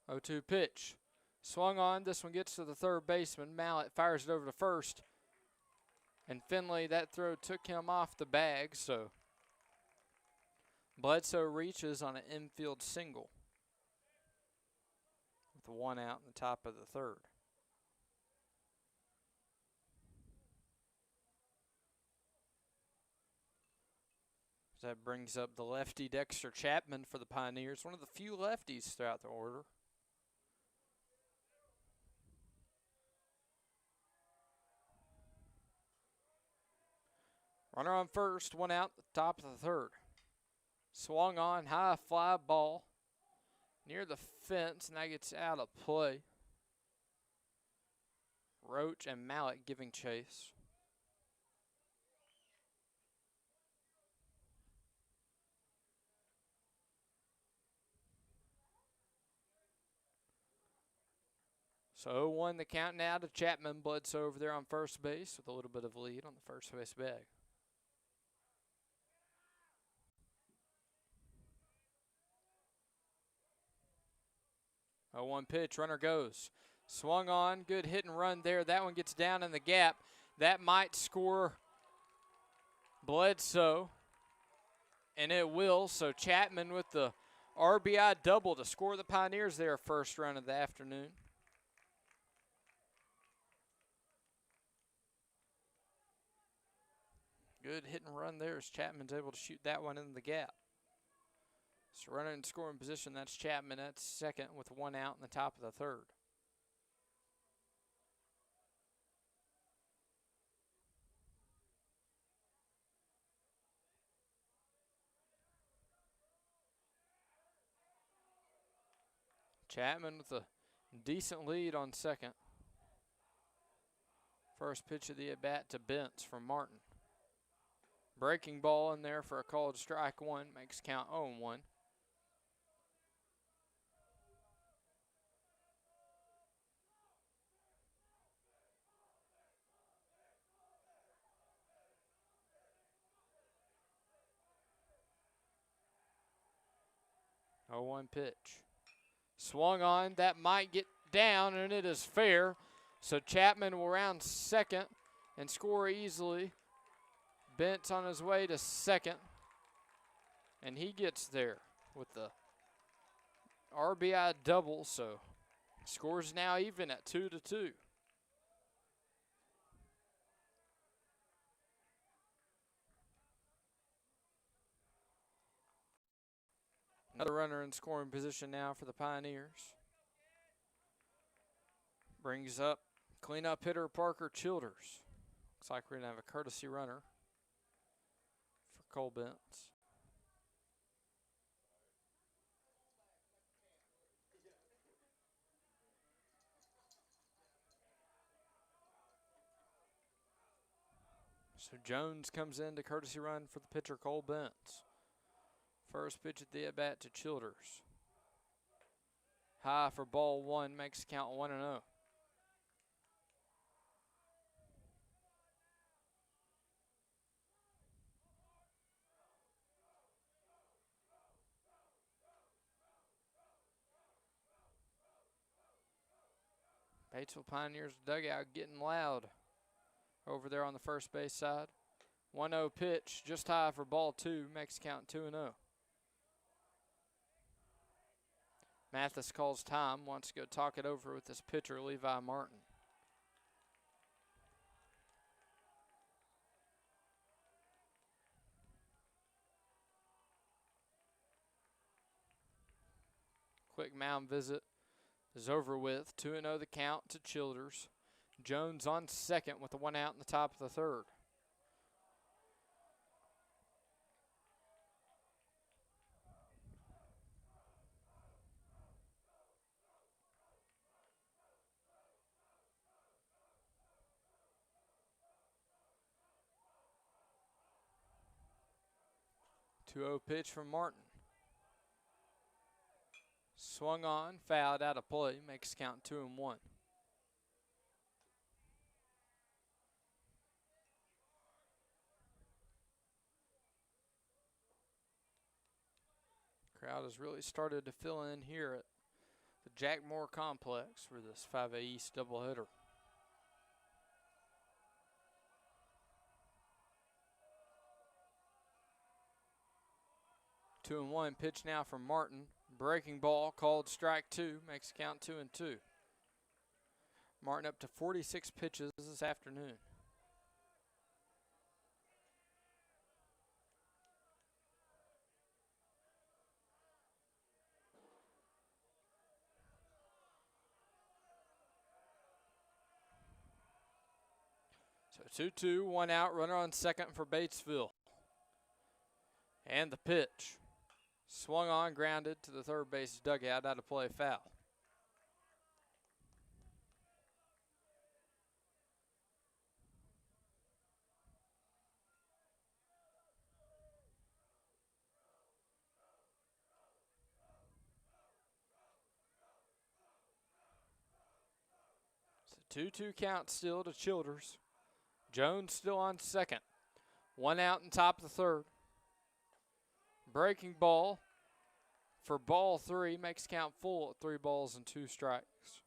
Oh, 2 pitch. Swung on. This one gets to the third baseman. Mallett fires it over to first. And Finley, that throw took him off the bag, so Bledsoe reaches on an infield single with 1 out in the top of the third. That brings up the lefty Dexter Chapman for the Pioneers, one of the few lefties throughout the order. Runner on first, 1 out, the top of the third. Swung on, high fly ball near the fence, and that gets out of play. Roach and Mallett giving chase. So 0-1 the count now to Chapman. Bledsoe over there on first base with a little bit of lead on the first base bag. 0-1 pitch, runner goes. Swung on, good hit and run there. That one gets down in the gap. That might score Bledsoe, and it will. So Chapman with the RBI double to score the Pioneers their first run of the afternoon. Good hit and run there as Chapman's able to shoot that one in the gap. So runner in scoring position, that's Chapman. That's second with 1 out in the top of the third. Chapman with a decent lead on second. First pitch of the at-bat to Bentz from Martin. Breaking ball in there for a called strike 1, makes count 0-1. Oh, 1 pitch. Swung on, that might get down, and it is fair. So Chapman will round second and score easily. Bentz on his way to second, and he gets there with the RBI double, so scores now even at 2-2. Another runner in scoring position now for the Pioneers. Brings up cleanup hitter Parker Childers. Looks like we're going to have a courtesy runner for Cole Bentz. So Jones comes in to courtesy run for the pitcher Cole Bentz. First pitch at the at-bat to Childers. High for ball 1, makes the count 1-0. Batesville Pioneers dugout getting loud over there on the first base side. 1-0 pitch, just high for ball 2, makes the count 2-0. Mathis calls time, wants to go talk it over with his pitcher, Levi Martin. Quick mound visit is over with. 2-0 the count to Childers. Jones on second with the 1 out in the top of the third. Two-0 pitch from Martin. Swung on, fouled out of play, makes count 2-1. Crowd has really started to fill in here at the Jack Moore Complex for this 5A East doubleheader. Two and one pitch now from Martin. Breaking ball called strike two, makes count 2-2. Martin up to 46 pitches this afternoon. So 2-2, one out, runner on second for Batesville. And the pitch. Swung on, grounded to the third base dugout, out of play, foul. So 2-2 count still to Childers. Jones still on second. One out in top of the third. Breaking ball for ball three, makes count full at 3 balls and 2 strikes.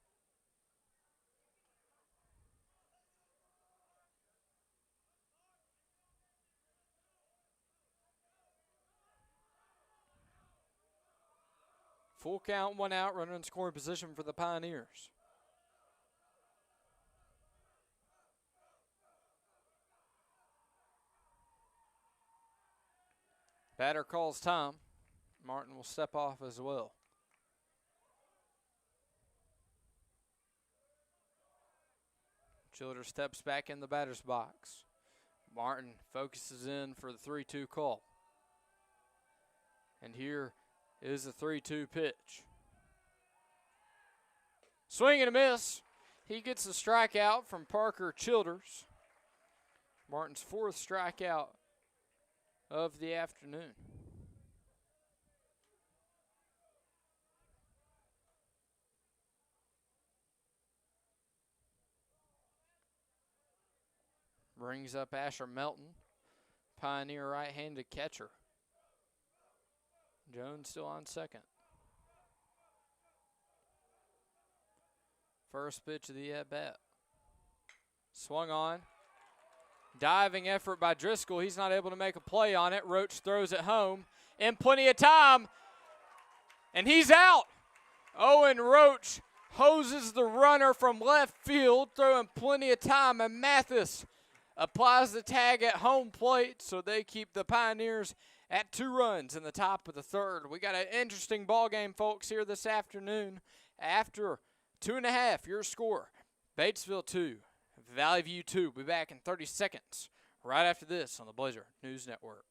Full count, one out, runner in scoring position for the Pioneers. Batter calls time. Martin will step off as well. Childers steps back in the batter's box. Martin focuses in for the 3-2 call. And here is the 3-2 pitch. Swing and a miss. He gets a strikeout from Parker Childers. Martin's 4th strikeout of the afternoon. Brings up Asher Melton, Pioneer right-handed catcher. Jones still on second. First pitch of the at-bat. Swung on. Diving effort by Driscoll. He's not able to make a play on it. Roach throws it home in plenty of time. And he's out. Owen Roach hoses the runner from left field, throwing plenty of time. And Mathis applies the tag at home plate, so they keep the Pioneers at 2 runs in the top of the third. We got an interesting ball game, folks, here this afternoon. After 2.5, your score, Batesville 2, Valley View 2. We'll be back in 30 seconds right after this on the Blazer News Network.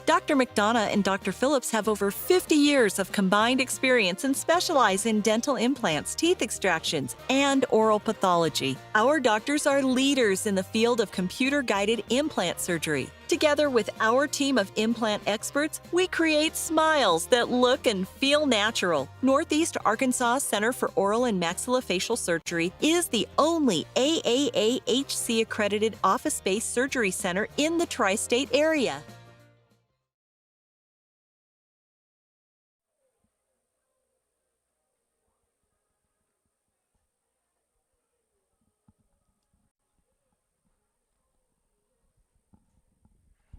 Dr. McDonough and Dr. Phillips have over 50 years of combined experience and specialize in dental implants, teeth extractions, and oral pathology. Our doctors are leaders in the field of computer-guided implant surgery. Together with our team of implant experts, we create smiles that look and feel natural. Northeast Arkansas Center for Oral and Maxillofacial Surgery is the only AAAHC-accredited office-based surgery center in the tri-state area.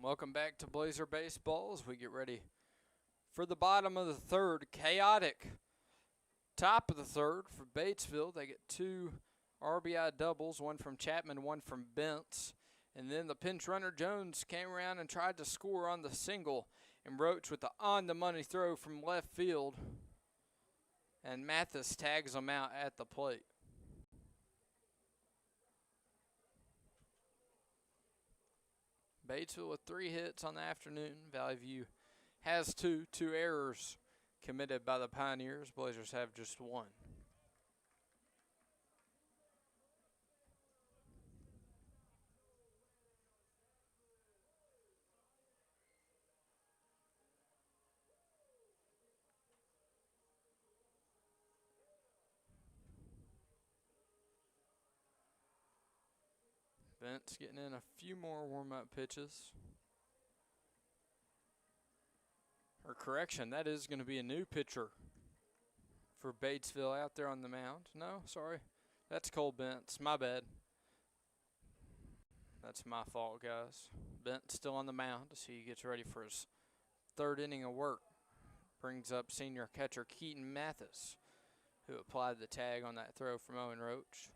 Welcome back to Blazer Baseball as we get ready for the bottom of the third. Chaotic top of the third for Batesville. They get 2 RBI doubles, one from Chapman, one from Bentz. And then the pinch runner Jones came around and tried to score on the single. And Roach with the on-the-money throw from left field. And Mathis tags him out at the plate. Batesville with 3 hits on the afternoon. Valley View has 2 errors committed by the Pioneers. Blazers have just 1. Bent's getting in a few more warm-up pitches. Or correction, that is going to be a new pitcher for Batesville out there on the mound. No, sorry. That's Cole Bent's. My bad. That's my fault, guys. Bent's still on the mound as he gets ready for his third inning of work. Brings up senior catcher Keaton Mathis, who applied the tag on that throw from Owen Roach.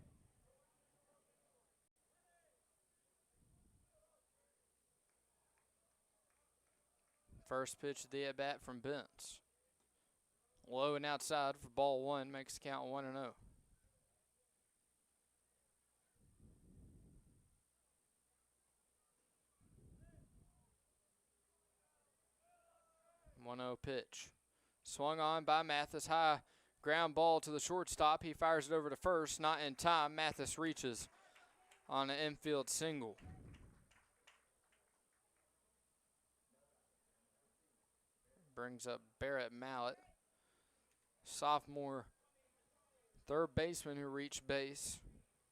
First pitch of the at-bat from Bent's. Low and outside for ball one, makes the count 1-0. One-0 pitch. Swung on by Mathis. High ground ball to the shortstop. He fires it over to first. Not in time. Mathis reaches on an infield single. Brings up Barrett Mallett, sophomore third baseman who reached base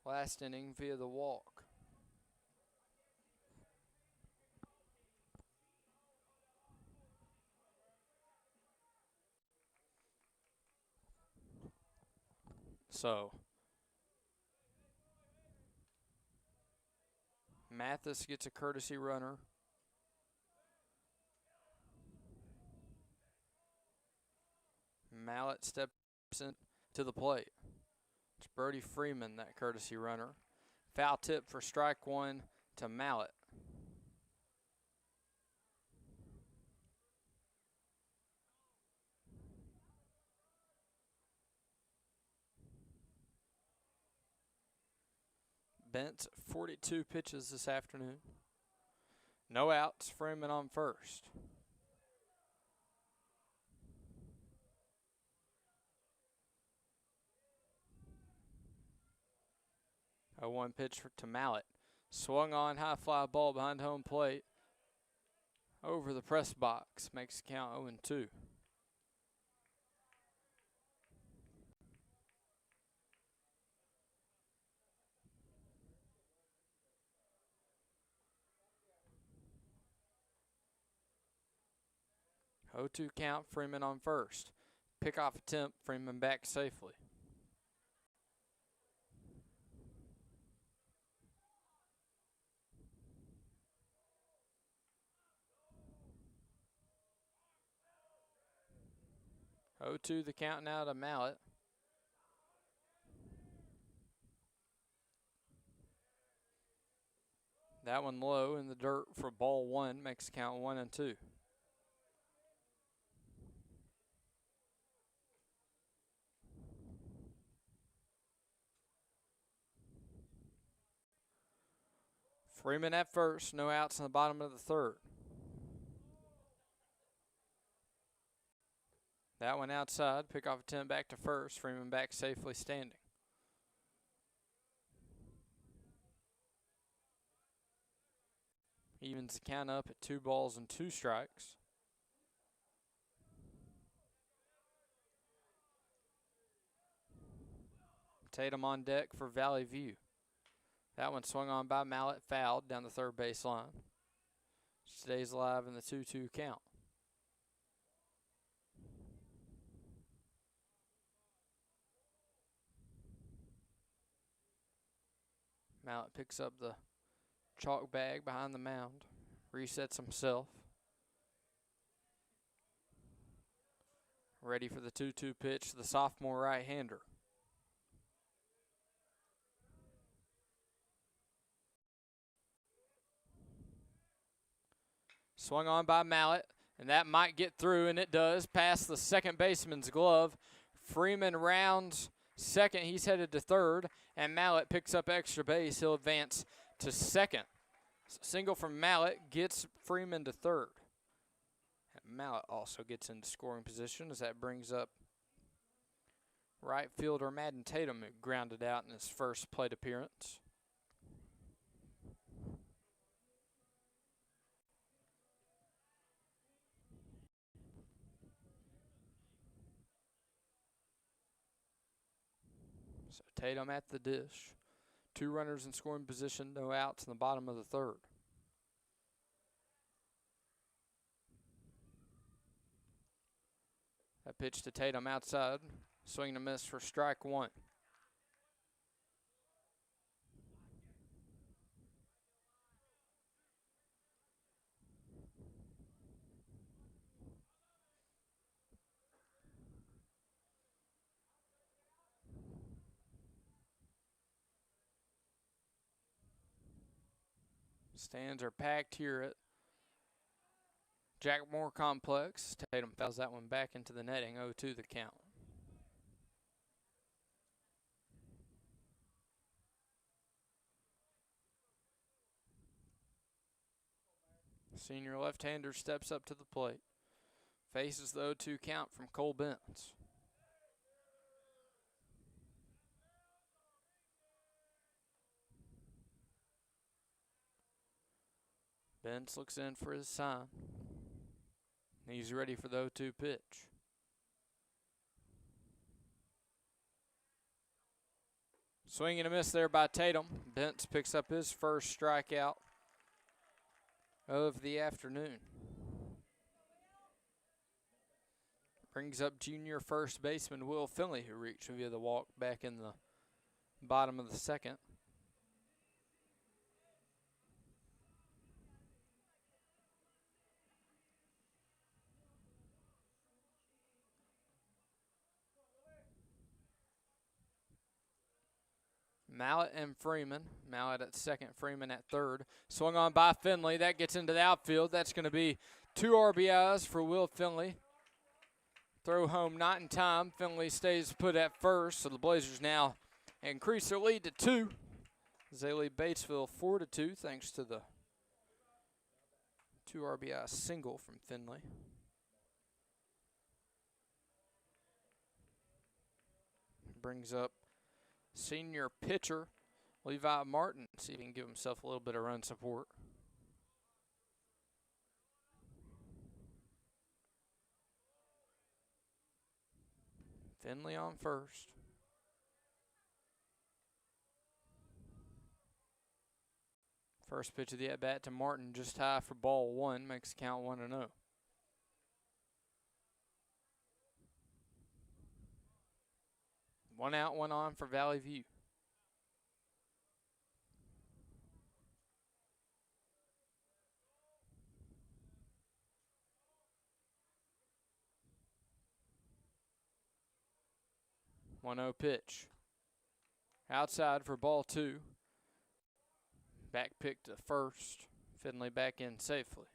last inning via the walk. So Mathis gets a courtesy runner. Mallett steps in to the plate. It's Brody Freeman, that courtesy runner. Foul tip for strike one to Mallett. Bent's 42 pitches this afternoon. No outs, Freeman on first. 0-1 pitch to Mallett. Swung on, high fly ball behind home plate. Over the press box, makes the count 0-2. O2 count, Freeman on first. Pickoff attempt, Freeman back safely. O2 the count now to Mallett. That one low in the dirt for ball one, makes the count 1-2. Freeman at first, no outs in the bottom of the third. That one outside, pickoff attempt back to first, Freeman back safely standing. Evens the count up at 2 balls and 2 strikes. Tatum on deck for Valley View. That one swung on by Mallett, fouled down the third base line. Stays alive in the 2-2 count. Mallett picks up the chalk bag behind the mound, resets himself. Ready for the 2-2 pitch to the sophomore right-hander. Swung on by Mallett, and that might get through, and it does, past the second baseman's glove. Freeman rounds second. He's headed to third, and Mallett picks up extra base. He'll advance to second. Single from Mallett gets Freeman to third. And Mallett also gets into scoring position as that brings up right fielder Madden Tatum, who grounded out in his first plate appearance. So Tatum at the dish. 2 runners in scoring position, no outs in the bottom of the third. That pitch to Tatum outside. Swing and a miss for strike 1. Stands are packed here at Jackmore Complex. Tatum fouls that one back into the netting, 0-2 the count. Senior left-hander steps up to the plate. Faces the 0-2 count from Cole Benz. Benz looks in for his sign. He's ready for the 0-2 pitch. Swing and a miss there by Tatum. Benz picks up his first strikeout of the afternoon. Brings up junior first baseman Will Finley, who reached via the walk back in the bottom of the second. Mallett and Freeman. Mallett at second, Freeman at third. Swung on by Finley. That gets into the outfield. That's going to be 2 RBIs for Will Finley. Throw home not in time. Finley stays put at first, so the Blazers now increase their lead to 2. As they lead Batesville 4-2 thanks to the 2 RBI single from Finley. Brings up senior pitcher Levi Martin, see if he can give himself a little bit of run support. Finley on first. First pitch of the at-bat to Martin, just high for ball 1, makes the count 1-0. One out, one on for Valley View. One-0 pitch. Outside for ball 2. Back pick to first. Finley back in safely.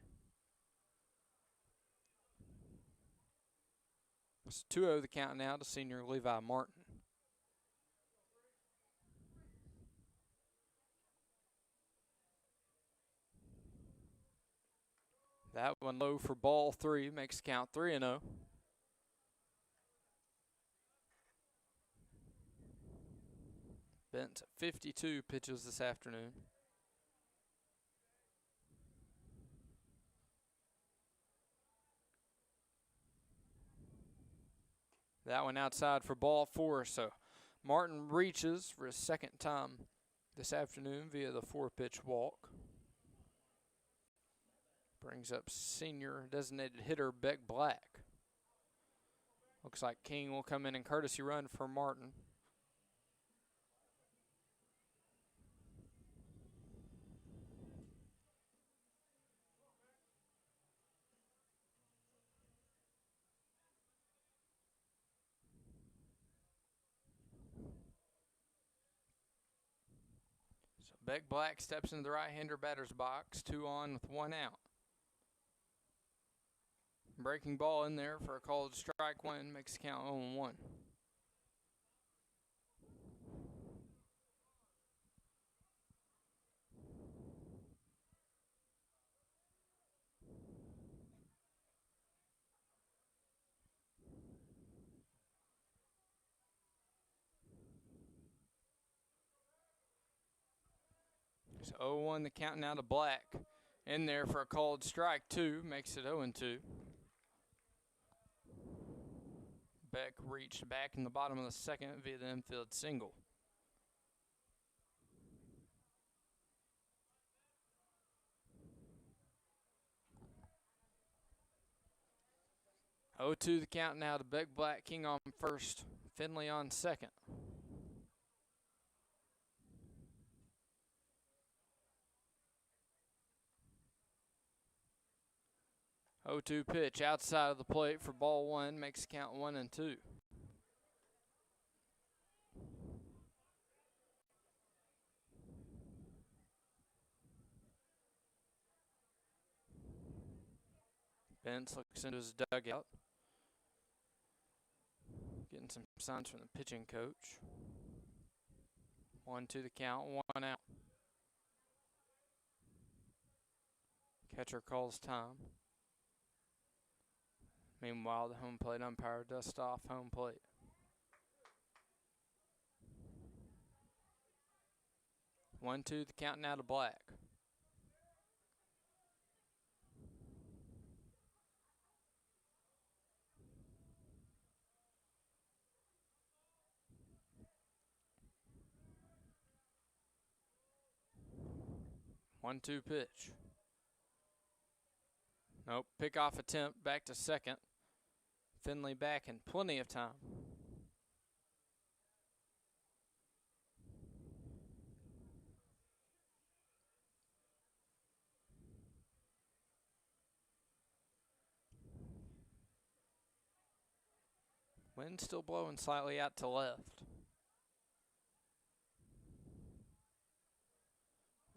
It's 2-0 the count now to senior Levi Martin. That one low for ball 3, makes the count 3-0. Bent 52 pitches this afternoon. That one outside for ball 4, so Martin reaches for his second time this afternoon via the 4-pitch walk. Brings up senior designated hitter Beck Black. Looks like King will come in and courtesy run for Martin. So Beck Black steps into the right-hander batter's box, 2 on with 1 out. Breaking ball in there for a called strike 1, makes the count 0-1. So 0-1 the count now to Black. In there for a called strike 2, makes it 0-2. Beck reached back in the bottom of the second via the infield single. 0-2 the count now to Big Black. King on first. Finley on second. Oh, 2 pitch outside of the plate for ball one. Makes count 1-2. Benz looks into his dugout. Getting some signs from the pitching coach. 1-2 the count, 1 out. Catcher calls time. Meanwhile, the home plate umpire dusts off home plate. One, two, the count now to Black. One, two pitch. Nope, pick off attempt, back to second. Finley back in plenty of time. Wind still blowing slightly out to left.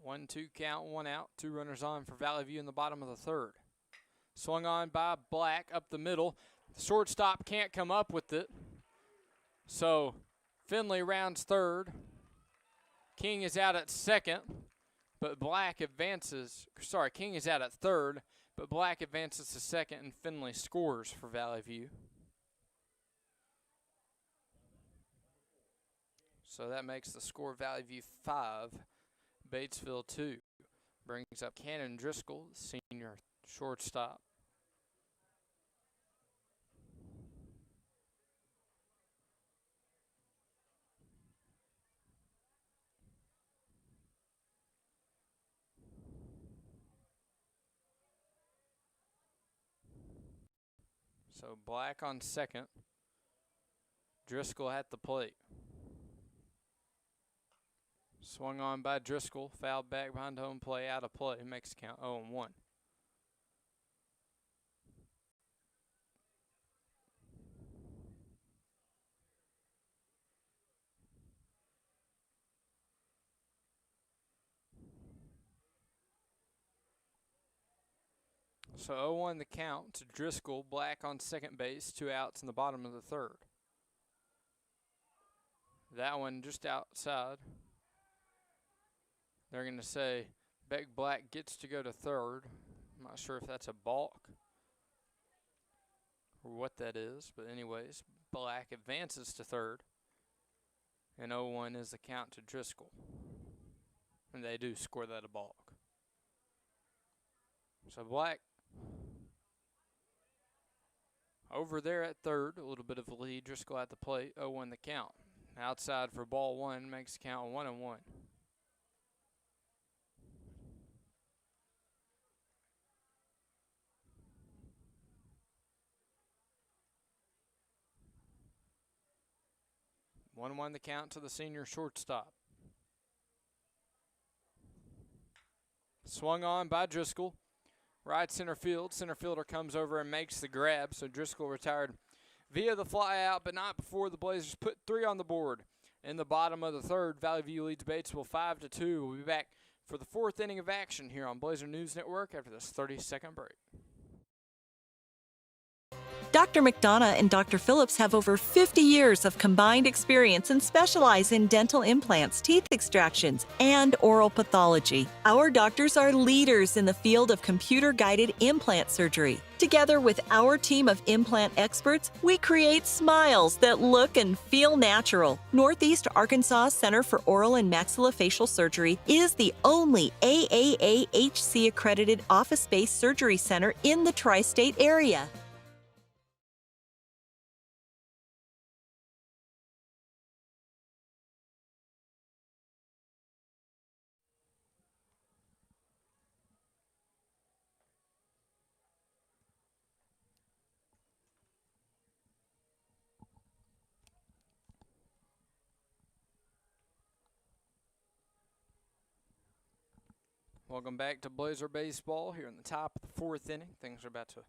1-2 count, 1 out. 2 runners on for Valley View in the bottom of the third. Swung on by Black up the middle. The shortstop can't come up with it. So Finley rounds third. King is out at second, but Black advances. Sorry, King is out at third, but Black advances to second, and Finley scores for Valley View. So that makes the score Valley View 5, Batesville 2. Brings up Cannon Driscoll, the senior shortstop. So Black on second. Driscoll at the plate. Swung on by Driscoll, fouled back behind home play, out of play, makes count 0-1. So 0-1 the count to Driscoll. Black on second base, 2 outs in the bottom of the third. That one just outside. They're going to say Beck Black gets to go to third. I'm not sure if that's a balk or what that is, but anyways, Black advances to third. And 0-1 is the count to Driscoll. And they do score that a balk. So Black over there at third, a little bit of a lead. Driscoll at the plate, 0-1 the count. Outside for ball one, makes the count 1-1. One the count to the senior shortstop. Swung on by Driscoll. Right center field. Center fielder comes over and makes the grab. So Driscoll retired via the fly out, but not before the Blazers put 3 on the board. In the bottom of the third, Valley View leads Batesville 5-2. We'll be back for the 4th inning of action here on Blazer News Network after this 30-second break. Dr. McDonough and Dr. Phillips have over 50 years of combined experience and specialize in dental implants, teeth extractions, and oral pathology. Our doctors are leaders in the field of computer-guided implant surgery. Together with our team of implant experts, we create smiles that look and feel natural. Northeast Arkansas Center for Oral and Maxillofacial Surgery is the only AAAHC-accredited office-based surgery center in the tri-state area. Welcome back to Blazer Baseball here in the top of the fourth inning. Things are about to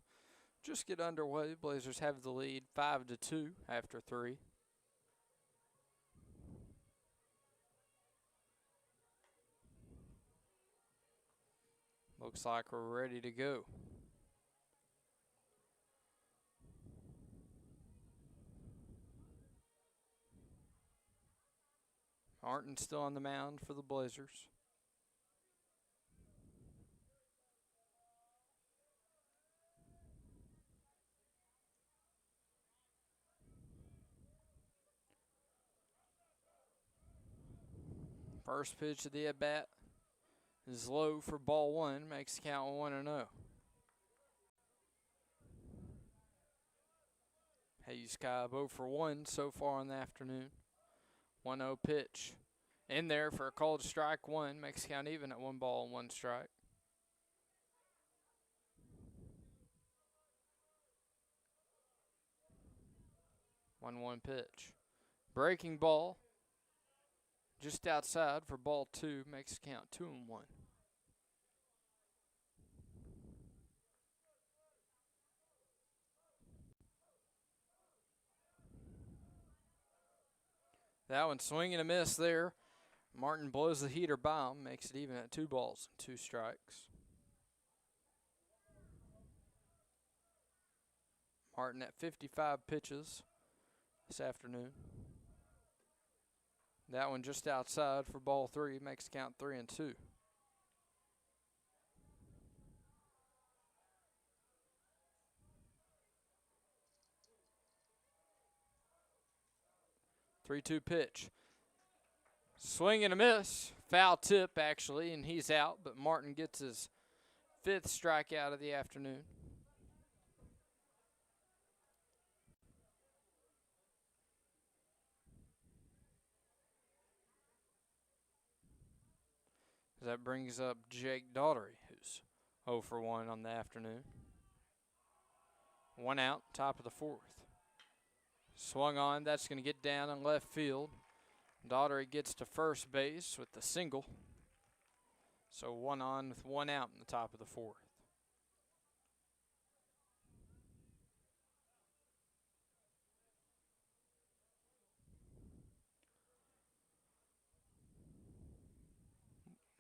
just get underway. Blazers have the lead 5-2 after 3. Looks like we're ready to go. Martin still on the mound for the Blazers. First pitch of the at-bat is low for ball 1, makes the count 1-0. Hayes Cobb 0 for 1 so far in the afternoon. 1-0 pitch in there for a called strike 1, makes the count even at 1 ball and 1 strike. One pitch. Breaking ball just outside for ball 2, makes the count 2-1. That one swing and a miss there. Martin blows the heater by him, makes it even at 2 balls and 2 strikes. Martin at 55 pitches this afternoon. That one just outside for ball 3, makes the count 3-2. Three-two pitch. Swing and a miss. Foul tip, actually, and he's out, but Martin gets his 5th strikeout of the afternoon. That brings up Jake Daughtery, who's 0 for 1 on the afternoon. 1 out, top of the 4th. Swung on, that's going to get down in left field. Daughtery gets to first base with the single. So 1 on with 1 out in the top of the 4th.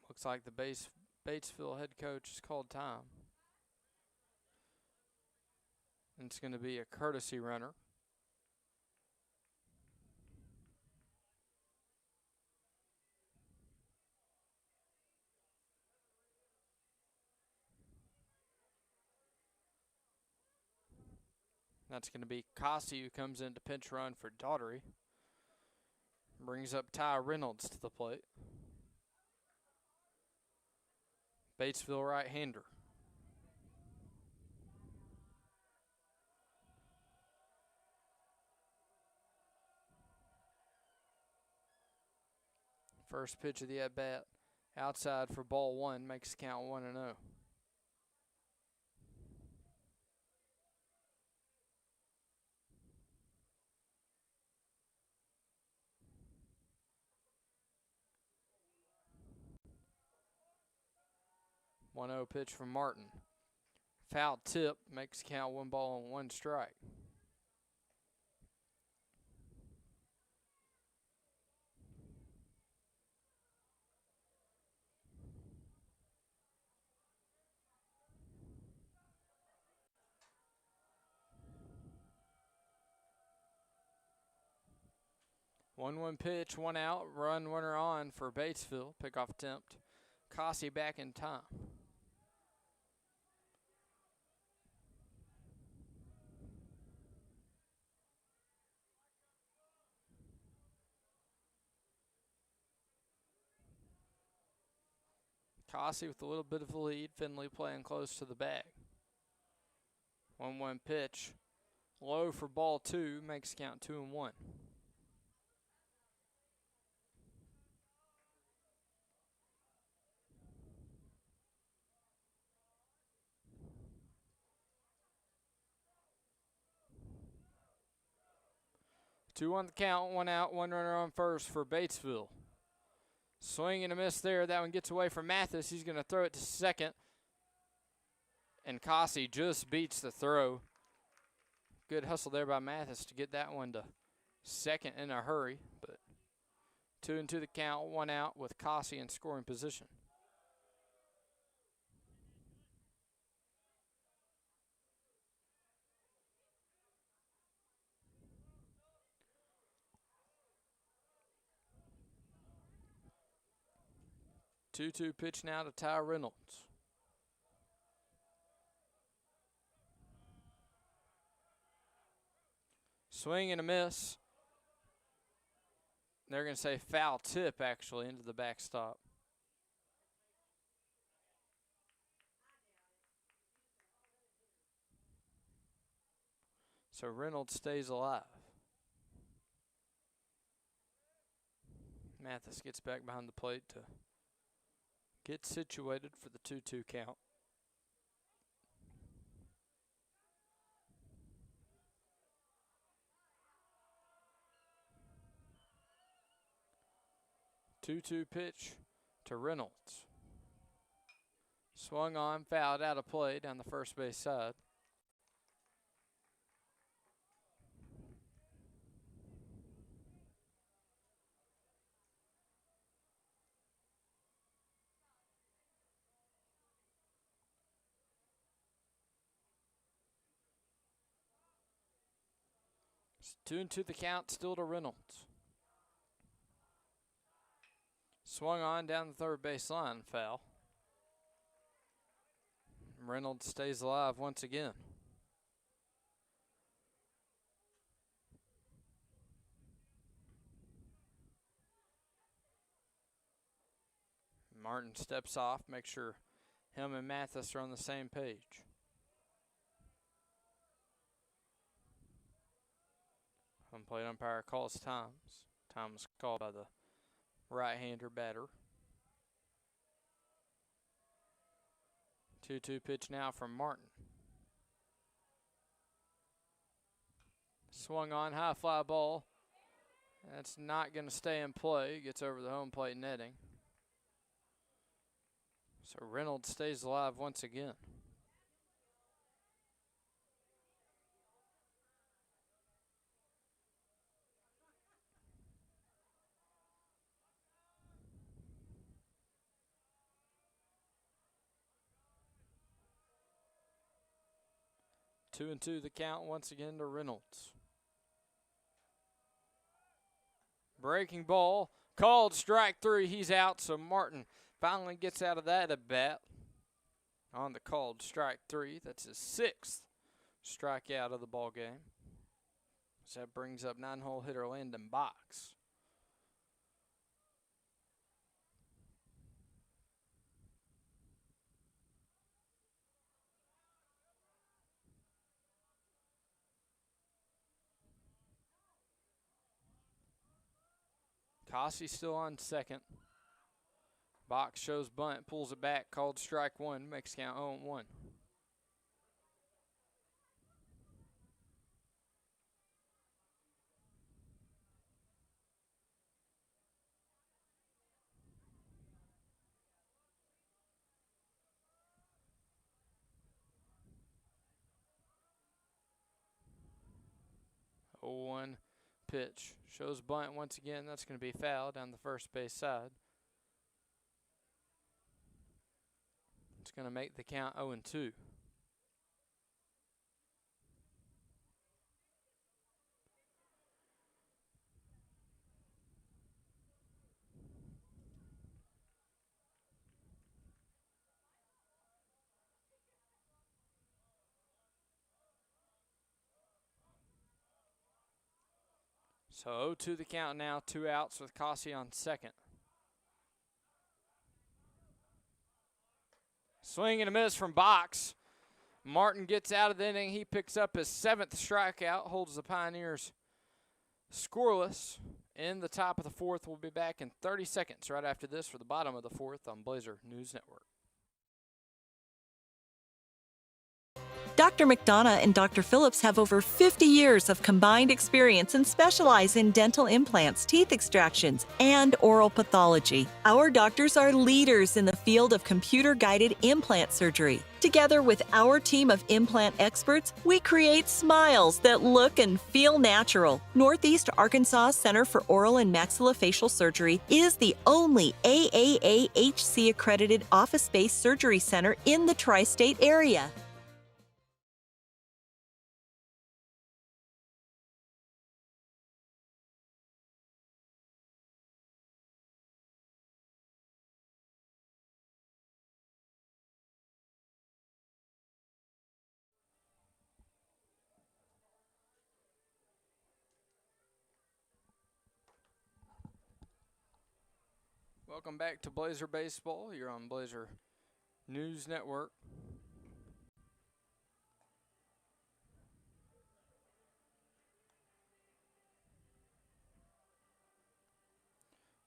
Looks like the Batesville head coach has called time. And it's going to be a courtesy runner. That's going to be Cossey, who comes in to pinch run for Daughtery. Brings up Ty Reynolds to the plate. Batesville right-hander. First pitch of the at-bat, outside for ball 1, makes the count 1-0. One 0 pitch from Martin. Foul tip, makes the count 1 ball and 1 strike. One pitch, 1 out, runner on for Batesville. Pickoff attempt. Cossey back in time. Cossey with a little bit of a lead. Finley playing close to the bag. 1-1 pitch. Low for ball 2. Makes count 2-1. Two on the count. 1 out. 1 runner on first for Batesville. Swing and a miss there. That one gets away from Mathis. He's going to throw it to second. And Cossey just beats the throw. Good hustle there by Mathis to get that one to second in a hurry. But 2-2 the count, 1 out with Cossey in scoring position. Two-two pitch now to Ty Reynolds. Swing and a miss. They're going to say foul tip, actually, into the backstop. So Reynolds stays alive. Mathis gets back behind the plate to get situated for the 2-2 count. Two-two pitch to Reynolds. Swung on, fouled out of play down the first base side. It's 2-2 the count, still to Reynolds. Swung on down the third base line, foul. Reynolds stays alive once again. Martin steps off, makes sure him and Mathis are on the same page. Home plate umpire calls times. Time was called by the right-hander batter. 2-2 pitch now from Martin. Swung on, high fly ball. That's not going to stay in play. Gets over the home plate netting. So Reynolds stays alive once again. Two and two the count once again to Reynolds. Breaking ball, called strike three. He's out, so Martin finally gets out of that at bat on the called strike three. That's his 6th strikeout of the ball game. So that brings up 9-hole hitter Landon Box. Cossey still on second. Box shows bunt, pulls it back, called strike one, makes count 0-1. One pitch. Shows bunt once again. That's going to be foul down the first base side. It's going to make the count 0-2. So 0-2 the count now, 2 outs with Cossey on second. Swing and a miss from Box. Martin gets out of the inning. He picks up his 7th strikeout, holds the Pioneers scoreless in the top of the 4th. We'll be back in 30 seconds right after this for the bottom of the 4th on Blazer News Network. Dr. McDonough and Dr. Phillips have over 50 years of combined experience and specialize in dental implants, teeth extractions, and oral pathology. Our doctors are leaders in the field of computer-guided implant surgery. Together with our team of implant experts, we create smiles that look and feel natural. Northeast Arkansas Center for Oral and Maxillofacial Surgery is the only AAAHC accredited office-based surgery center in the tri-state area. Welcome back to Blazer Baseball. You're on Blazer News Network.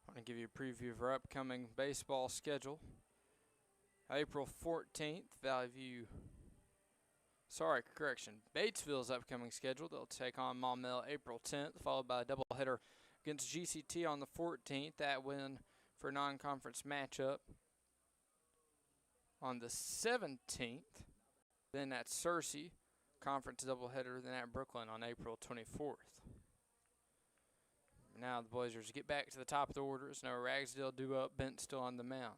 I want to give you a preview of our upcoming baseball schedule. April 14th, Batesville's upcoming schedule. They'll take on Maumelle April 10th, followed by a doubleheader against GCT on the 14th. That win for a non-conference matchup on the 17th. Then at Searcy, conference doubleheader, then at Brooklyn on April 24th. Now the Blazers get back to the top of the order. It's no Ragsdale due up, Bent still on the mound.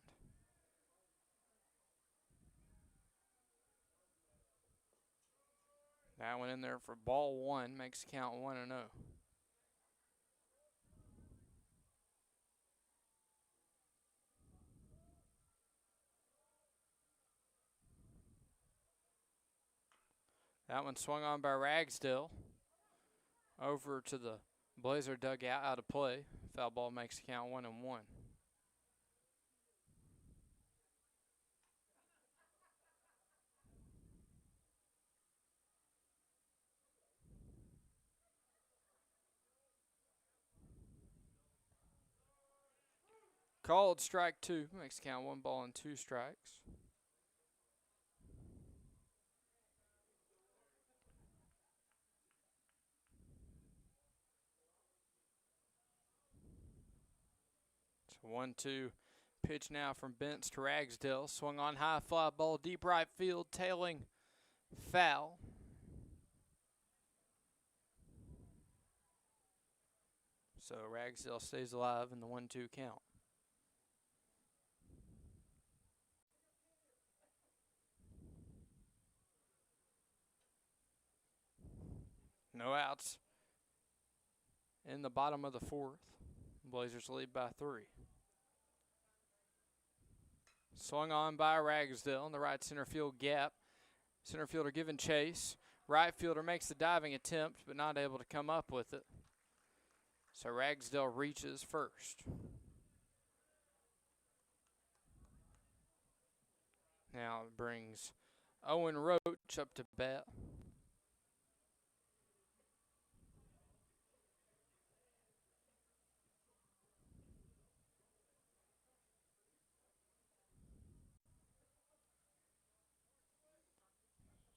That one in there for ball one, makes the count 1-0. That one swung on by Ragsdale. Over to the Blazer dugout, out of play. Foul ball makes the count 1-1. Called strike two, makes the count 1-2 strikes. So 1-2 pitch now from Bentz to Ragsdale. Swung on high, fly ball deep right field, tailing foul. So Ragsdale stays alive in the 1-2 count. No outs in the bottom of the fourth. Blazers lead by 3. Swung on by Ragsdale in the right center field gap. Center fielder giving chase. Right fielder makes the diving attempt, but not able to come up with it. So Ragsdale reaches first. Now it brings Owen Roach up to bat.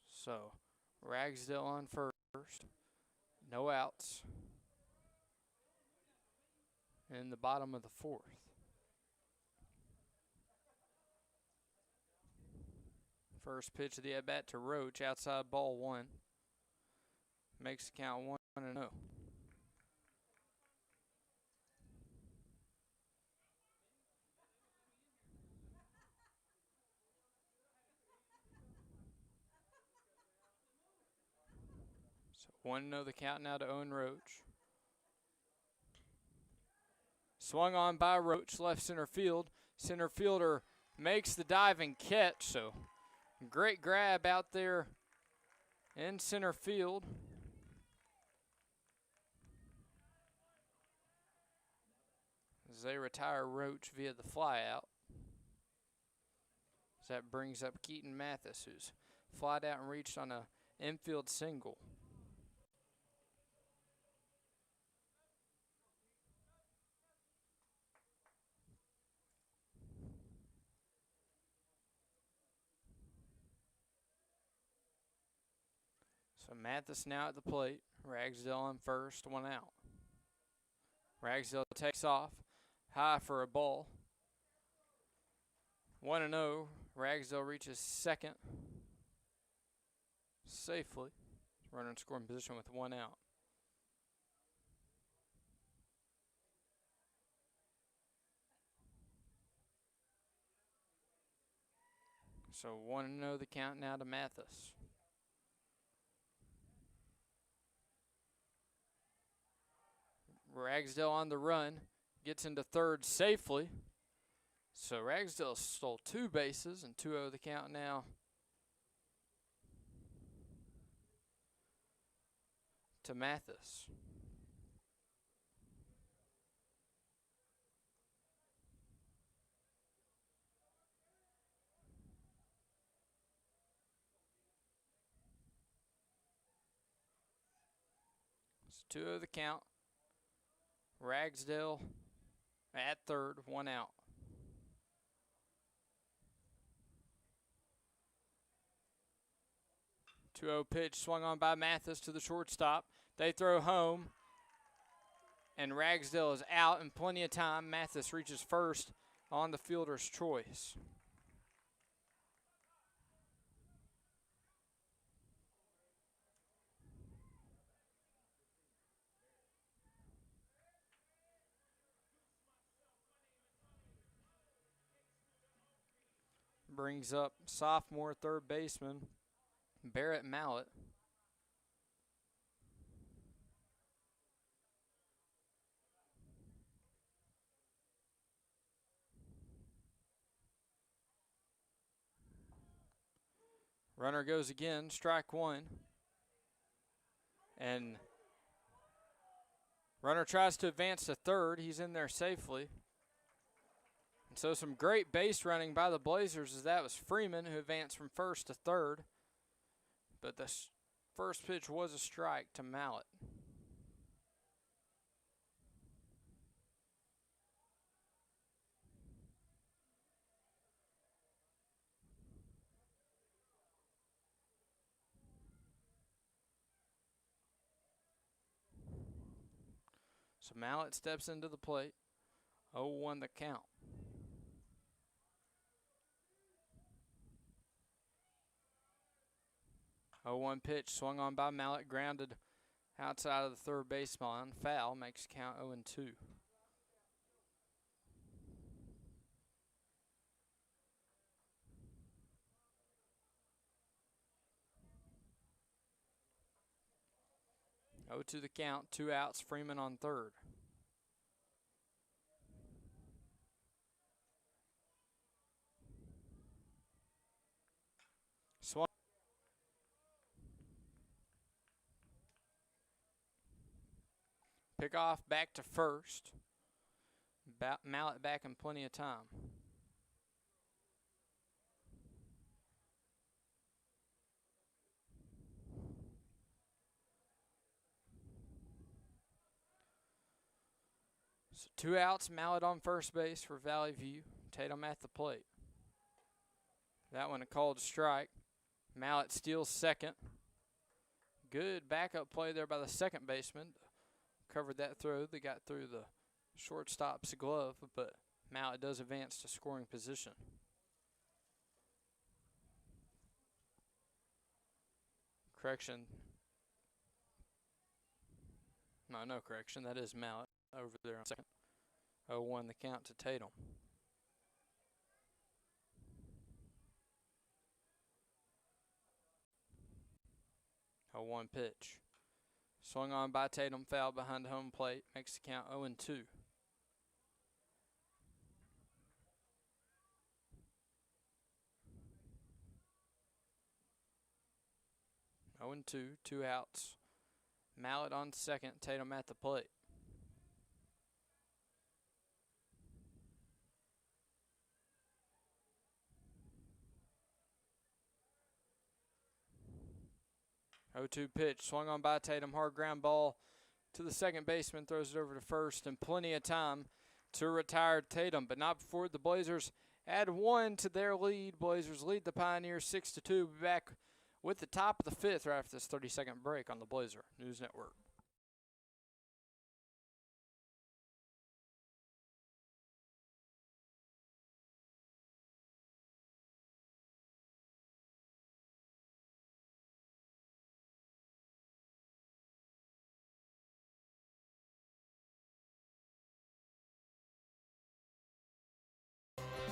So Ragsdale on first. No outs in the bottom of the fourth. First pitch of the at-bat to Roach, outside ball 1. Makes the count 1-0. So 1-0 the count now to Owen Roach. Swung on by Roach, left center field. Center fielder makes the diving catch, so great grab out there in center field. As they retire Roach via the flyout. So that brings up Keaton Mathis, who's flied out and reached on a infield single. So Mathis now at the plate. Ragsdale on first, 1 out. Ragsdale takes off, high for a ball. 1-0. Ragsdale reaches second safely. Runner in scoring position with 1 out. So 1-0 the count now to Mathis. Ragsdale on the run, gets into third safely. So Ragsdale stole 2 bases and 2-0 the count now to Mathis. It's 2-0 the count. Ragsdale at third, 1 out. 2-0 pitch swung on by Mathis to the shortstop. They throw home, and Ragsdale is out in plenty of time. Mathis reaches first on the fielder's choice. Brings up sophomore third baseman Barrett Mallett. Runner goes again, strike 1. And runner tries to advance to third. He's in there safely. And so some great base running by the Blazers, as that was Freeman who advanced from first to third. But the first pitch was a strike to Mallett. So Mallett steps into the plate. 0-1 the count. Oh, 1 pitch swung on by Mallett, grounded outside of the third baseline. Foul makes count 0-2. Oh, to the count, 2 outs, Freeman on third. Swung. Pick off back to first. Mallett back in plenty of time. So 2 outs, Mallett on first base for Valley View. Tatum at the plate. That one a called strike. Mallett steals second. Good backup play there by the second baseman. Covered that throw. They got through the shortstop's glove, but Mallett does advance to scoring position. Correction. No correction. That is Mallett over there on second. 0-1 the count to Tatum. A 1 pitch. Swung on by Tatum, foul behind home plate. Makes the count 0-2. 0-2, 2 outs. Mallett on second, Tatum at the plate. Oh, 2 pitch, swung on by Tatum, hard ground ball to the second baseman, throws it over to first, and plenty of time to retire Tatum, but not before the Blazers add 1 to their lead. Blazers lead the Pioneers 6-2. Be back with the top of the fifth right after this 30-second break on the Blazer News Network.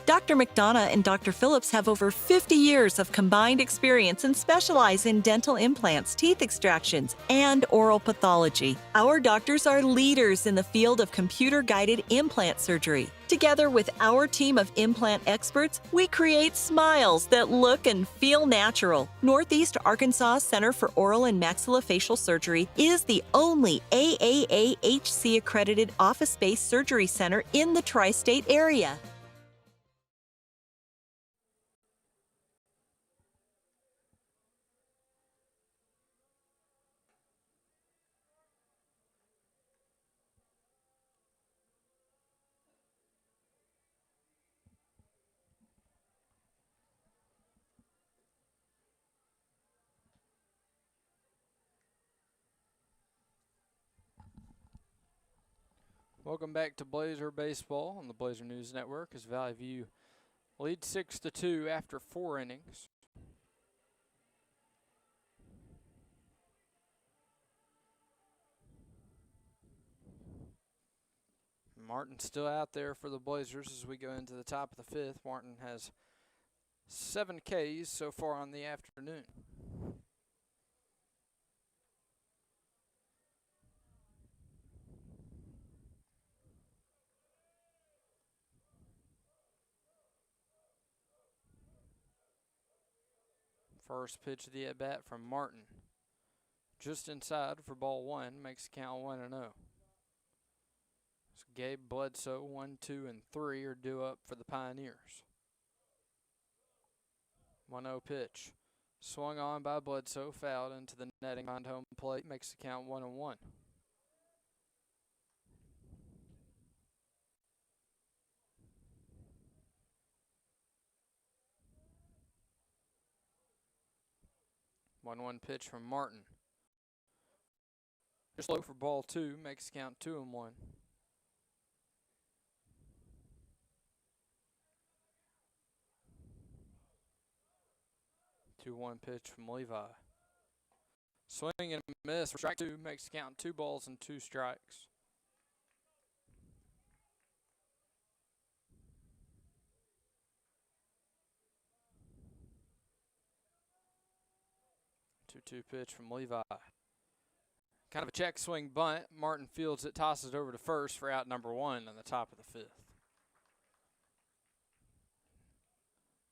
Dr. McDonough and Dr. Phillips have over 50 years of combined experience and specialize in dental implants, teeth extractions, and oral pathology. Our doctors are leaders in the field of computer-guided implant surgery. Together with our team of implant experts, we create smiles that look and feel natural. Northeast Arkansas Center for Oral and Maxillofacial Surgery is the only AAAHC-accredited office-based surgery center in the tri-state area. Welcome back to Blazer Baseball on the Blazer News Network as Valley View leads 6-2 after 4 innings. Martin still out there for the Blazers as we go into the top of the fifth. Martin has 7 Ks so far on the afternoon. First pitch of the at-bat from Martin. Just inside for ball 1, makes the count 1-0. So Gabe Bledsoe, 1, 2, and 3 are due up for the Pioneers. 1-0 pitch. Swung on by Bledsoe, fouled into the netting behind home plate, makes the count 1-1. One pitch from Martin. Just low for ball 2, makes the count 2-1. 2-1 pitch from Levi. Swing and a miss for strike 2, makes the count 2 balls and 2 strikes. Two pitch from Levi. Kind of a check swing bunt. Martin fields it, tosses it over to first for out number 1 on the top of the fifth.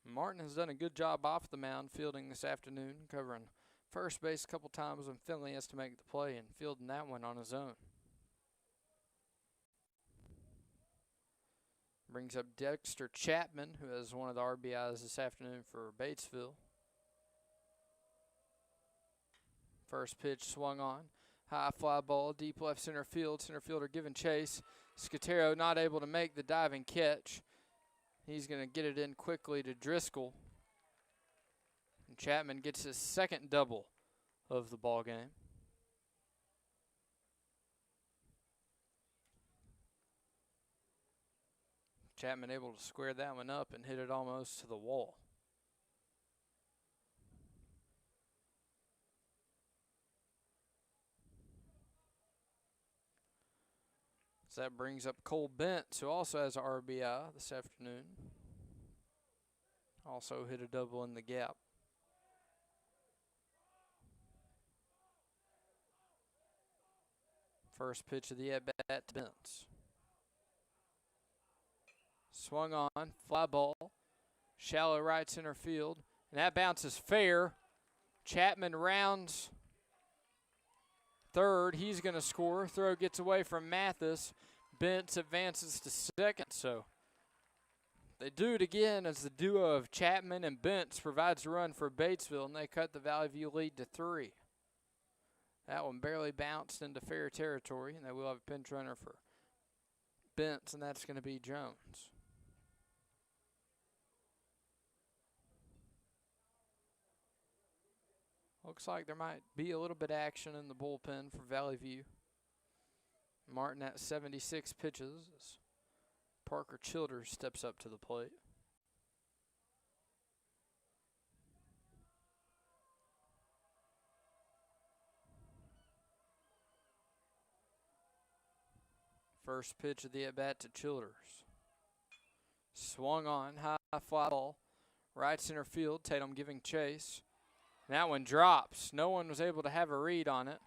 Martin has done a good job off the mound fielding this afternoon, covering first base a couple times when Finley has to make the play and fielding that one on his own. Brings up Dexter Chapman, who has one of the RBIs this afternoon for Batesville. First pitch swung on. High fly ball, deep left center field. Center fielder giving chase. Scatero not able to make the diving catch. He's going to get it in quickly to Driscoll. And Chapman gets his second double of the ball game. Chapman able to square that one up and hit it almost to the wall. So that brings up Cole Bentz, who also has an RBI this afternoon. Also hit a double in the gap. First pitch of the at-bat to Bentz. Swung on, fly ball, shallow right center field, and that bounces fair. Chapman rounds third. He's going to score. Throw gets away from Mathis. Bentz advances to second. So they do it again as the duo of Chapman and Bentz provides a run for Batesville, and they cut the Valley View lead to 3. That one barely bounced into fair territory, and they will have a pinch runner for Bentz, and that's going to be Jones. Looks like there might be a little bit of action in the bullpen for Valley View. Martin at 76 pitches as Parker Childers steps up to the plate. First pitch of the at-bat to Childers. Swung on, high fly ball, right center field. Tatum giving chase. That one drops. No one was able to have a read on it.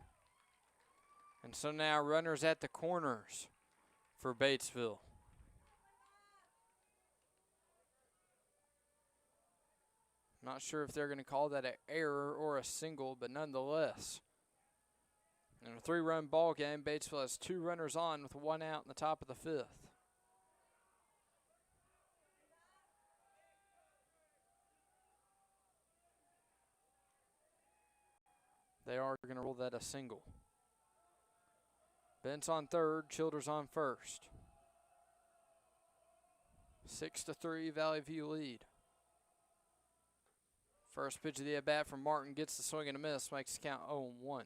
And so now runners at the corners for Batesville. Not sure if they're going to call that an error or a single, but nonetheless. In a 3-run ball game, Batesville has 2 runners on with 1 out in the top of the 5th. They are going to roll that a single. Bent's on third, Childers on first. 6-3 Valley View lead. First pitch of the at-bat from Martin gets the swing and a miss, makes the count 0-1.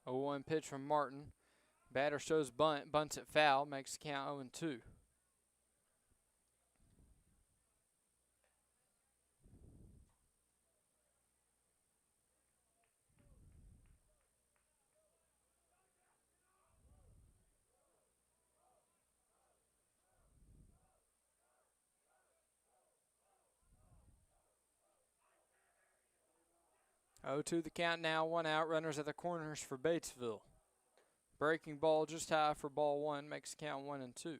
A 0-1 pitch from Martin. Batter shows bunt, bunts it foul, makes the count 0-2. Oh, to the count now, 1 out, runners at the corners for Batesville. Breaking ball just high for ball 1, makes the count 1-2.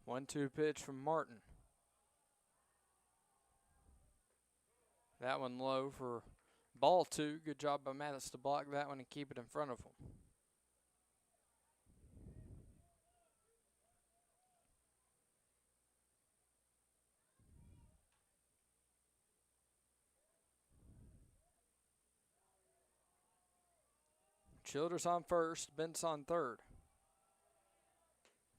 One-two pitch from Martin. That one low for ball 2. Good job by Mattis to block that one and keep it in front of him. Childers on first, Bent's on third.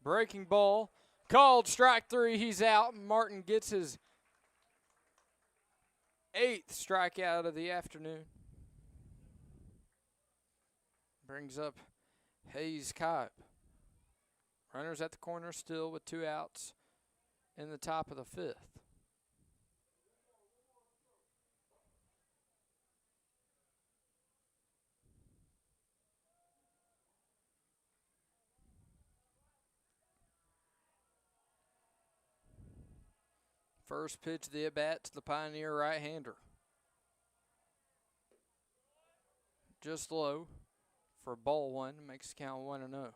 Breaking ball, called strike 3, he's out. Martin gets his 8th strikeout of the afternoon. Brings up Hayes Cobb. Runners at the corner still with 2 outs in the top of the 5th. First pitch of the at-bat to the Pioneer right-hander. Just low for ball 1, makes the count 1-0.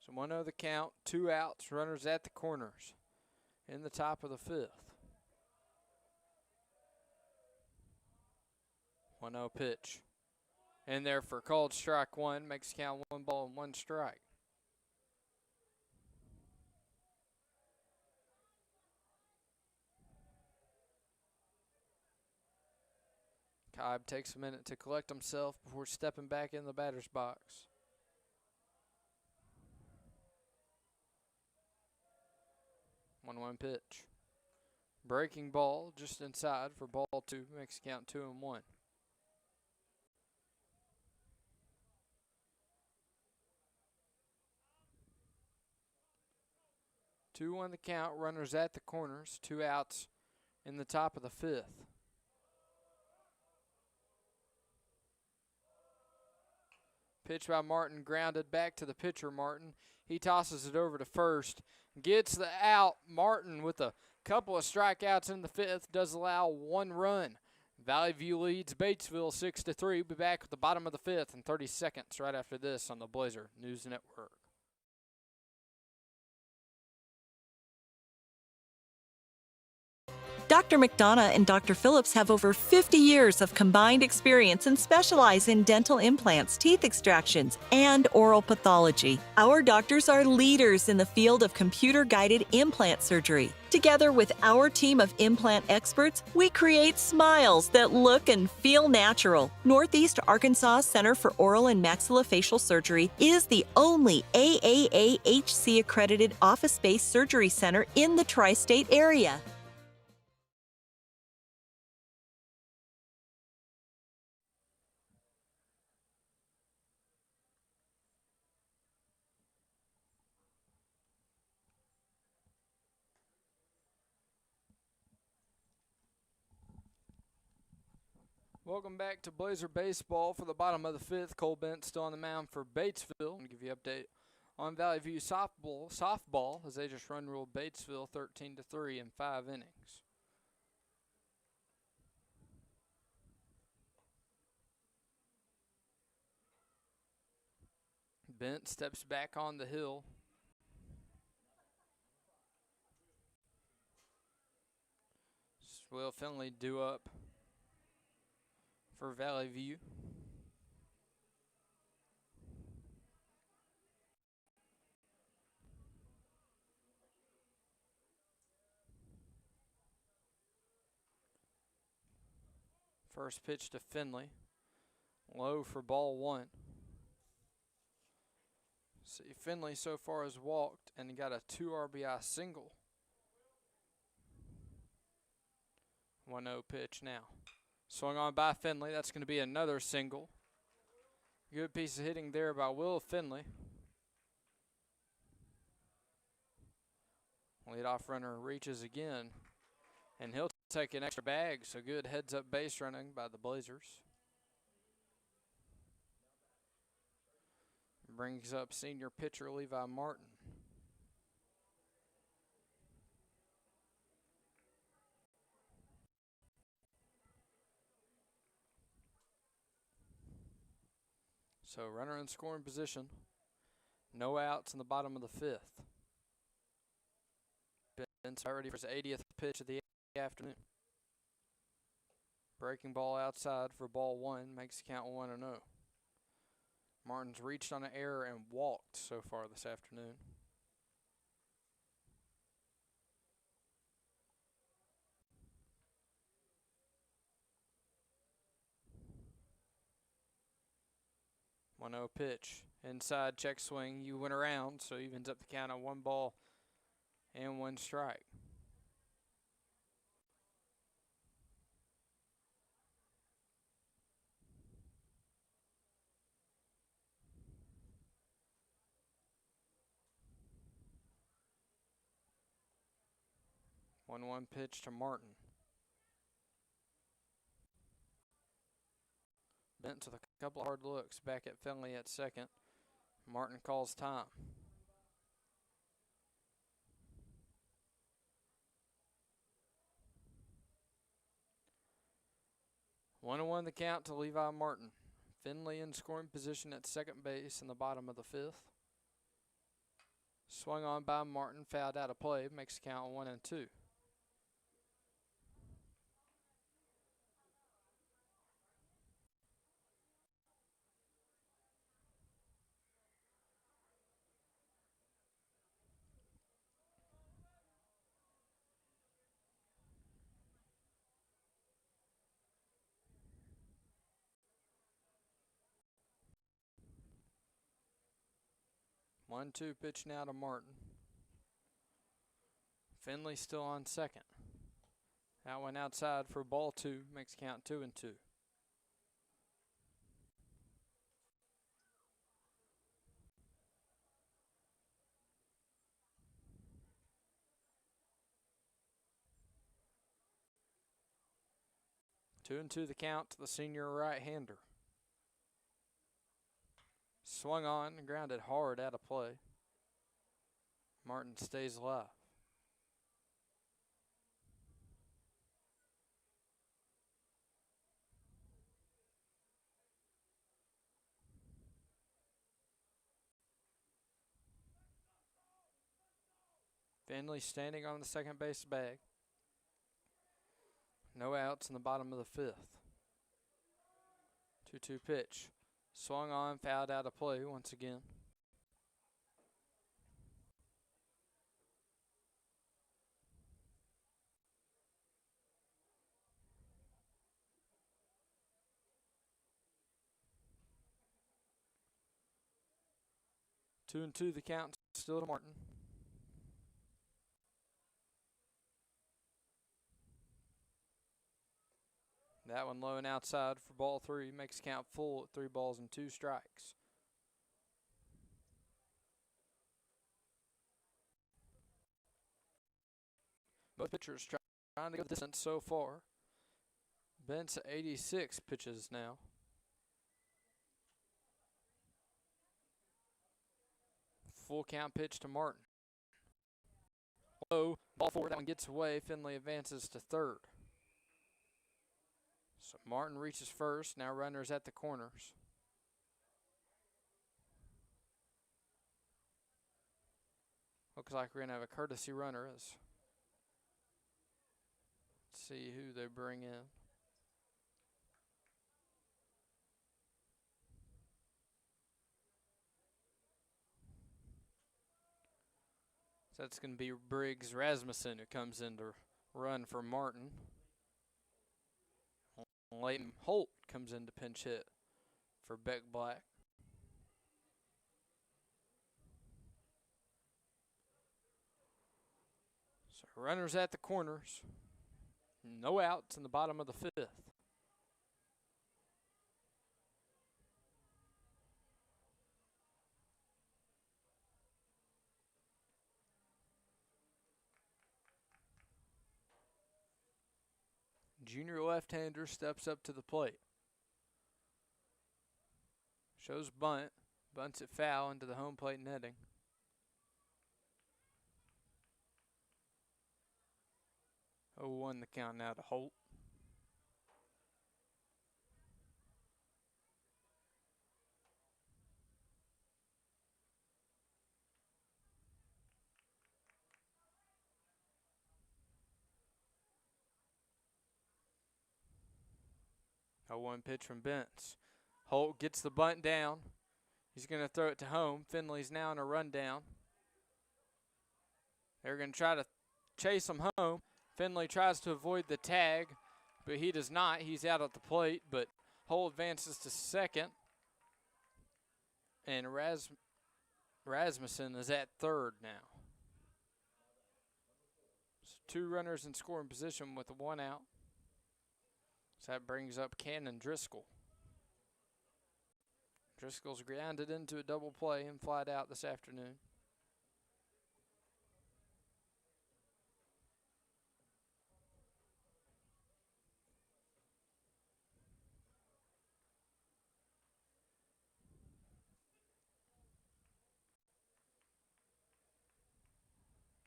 So 1-0 the count, 2 outs, runners at the corners in the top of the 5th. 1-0 pitch. In there for called strike 1, makes count 1 ball and 1 strike. Cobb takes a minute to collect himself before stepping back in the batter's box. 1-1 pitch. Breaking ball just inside for ball 2, makes count 2-1. 2-1 the count, runners at the corners, 2 outs in the top of the 5th. Pitch by Martin, grounded back to the pitcher, Martin. He tosses it over to first, gets the out. Martin with a couple of strikeouts in the 5th does allow 1 run Valley View leads Batesville 6-3. We'll be back at the bottom of the fifth in 30 seconds right after this on the Blazer News Network. Dr. McDonough and Dr. Phillips have over 50 years of combined experience and specialize in dental implants, teeth extractions, and oral pathology. Our doctors are leaders in the field of computer-guided implant surgery. Together with our team of implant experts, we create smiles that look and feel natural. Northeast Arkansas Center for Oral and Maxillofacial Surgery is the only AAAHC-accredited office-based surgery center in the tri-state area. Welcome back to Blazer Baseball for the bottom of the fifth. Cole Bent still on the mound for Batesville. And give you an update on Valley View softball as they just run ruled Batesville 13-3 in 5 innings. Bent steps back on the hill. Will Finley due up for Valley View. First pitch to Finley. Low for ball 1. See, Finley so far has walked and got a 2 RBI single. 1-0 pitch now. Swung on by Finley. That's going to be another single. Good piece of hitting there by Will Finley. Leadoff runner reaches again, and he'll take an extra bag. So good heads-up base running by the Blazers. Brings up senior pitcher Levi Martin. So runner in scoring position. No outs in the bottom of the fifth. Ben's ready for his 80th pitch of the afternoon. Breaking ball outside for ball 1 makes the count 1-0. Martin's reached on an error and walked so far this afternoon. One-0 pitch. Inside check swing. You went around, so evens up the count on 1 ball and 1 strike. One pitch to Martin. Bent with a couple of hard looks back at Finley at second. Martin calls time. One and 1 the count to Levi Martin. Finley in scoring position at second base in the bottom of the fifth. Swung on by Martin, fouled out of play, makes the count 1-2. One-two pitch now to Martin. Finley still on second. That one outside for ball 2, makes count 2-2. Two and two the count to the senior right-hander. Swung on and grounded hard out of play. Martin stays alive. . Finley standing on the second base bag. No outs in the bottom of the fifth. 2-2 pitch. Swung on, fouled out of play once again. Two and two, the count still to Martin. That one low and outside for ball three. Makes count full at 3 balls and 2 strikes. Both pitchers trying to go the distance so far. Bent's at 86 pitches now. Full count pitch to Martin. Low, ball 4, that one gets away. Finley advances to third. So Martin reaches first. Now runners at the corners. Looks like we're going to have a courtesy runner. Let's see who they bring in. So that's going to be Briggs Rasmussen who comes in to run for Martin. Leighton Holt comes in to pinch hit for Beck Black. So runners at the corners. No outs in the bottom of the fifth. Junior left-hander steps up to the plate. Shows bunt. Bunts it foul into the home plate netting. Oh, 1 the count now to Holt. A 1 pitch from Bentz. Holt gets the bunt down. He's going to throw it to home. Finley's now in a rundown. They're going to try to chase him home. Finley tries to avoid the tag, but he does not. He's out at the plate, but Holt advances to second. And Rasmussen is at third now. So 2 runners in scoring position with 1 out. So that brings up Cannon Driscoll. Driscoll's grounded into a double play and flied out this afternoon.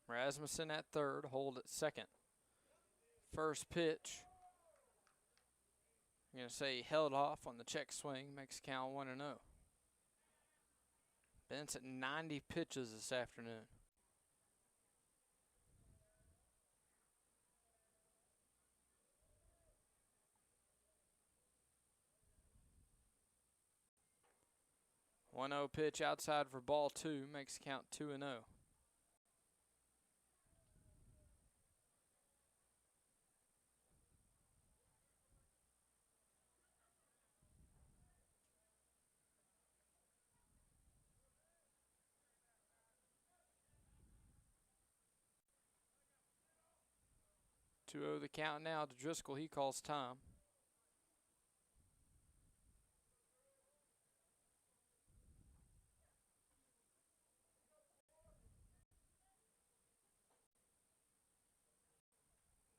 Rasmussen at third, Holt at second. First pitch. I'm going to say he held off on the check swing, makes count 1-0. Bent's at 90 pitches this afternoon. One 0 pitch outside for ball 2, makes count 2-0. Two 0 the count now to Driscoll. He calls time.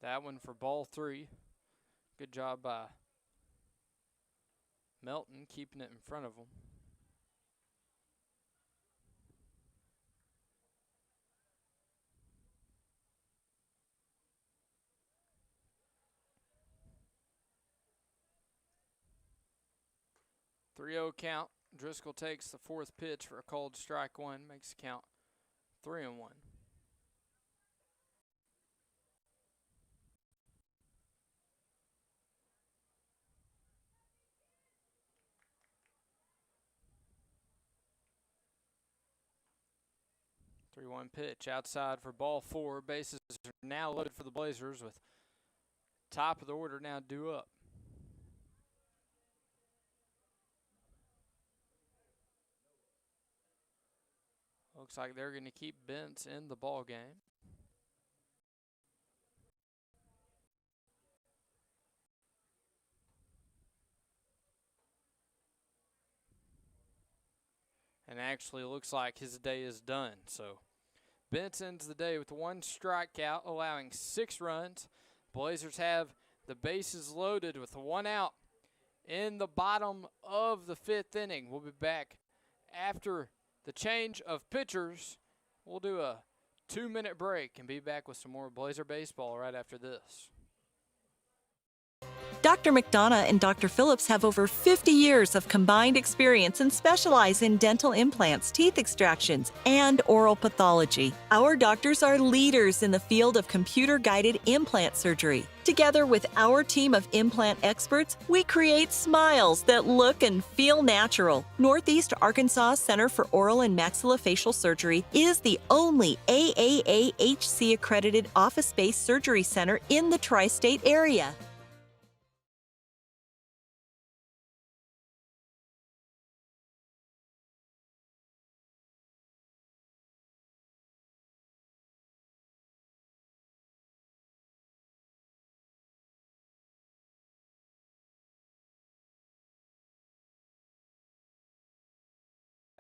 That one for ball 3. Good job by Melton keeping it in front of him. Three 0 count. Driscoll takes the 4th pitch for a called strike 1. Makes the count 3-1. 3-1 pitch outside for ball 4. Bases are now loaded for the Blazers with top of the order now due up. Looks like they're going to keep Bentz in the ball game. And actually looks like his day is done. So Bentz ends the day with 1 strikeout, allowing 6 runs. Blazers have the bases loaded with 1 out in the bottom of the 5th inning. We'll be back after the change of pitchers. We'll do a 2-minute break and be back with some more Blazer baseball right after this. Dr. McDonough and Dr. Phillips have over 50 years of combined experience and specialize in dental implants, teeth extractions, and oral pathology. Our doctors are leaders in the field of computer-guided implant surgery. Together with our team of implant experts, we create smiles that look and feel natural. Northeast Arkansas Center for Oral and Maxillofacial Surgery is the only AAAHC-accredited office-based surgery center in the tri-state area.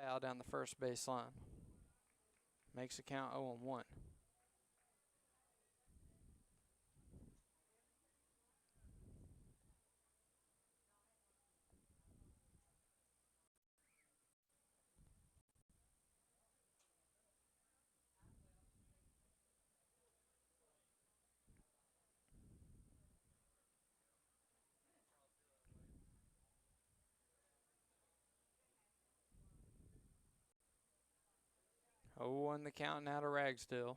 Foul down the first baseline. Makes the count 0-1. Oh, and the count now to Ragsdale.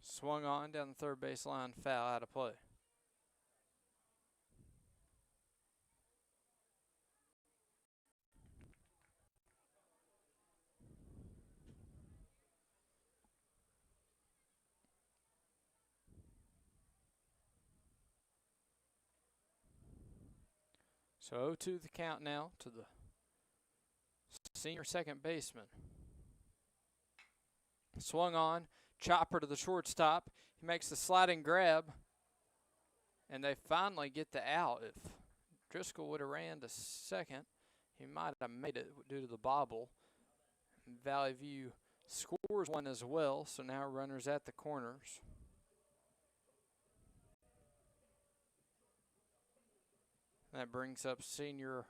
Swung on down the third baseline, foul out of play. So 0-2 the count now to the senior second baseman. Swung on, chopper to the shortstop. He makes the sliding grab, and they finally get the out. If Driscoll would have ran to second, he might have made it due to the bobble. Valley View scores 1 as well, so now runners at the corners. That brings up senior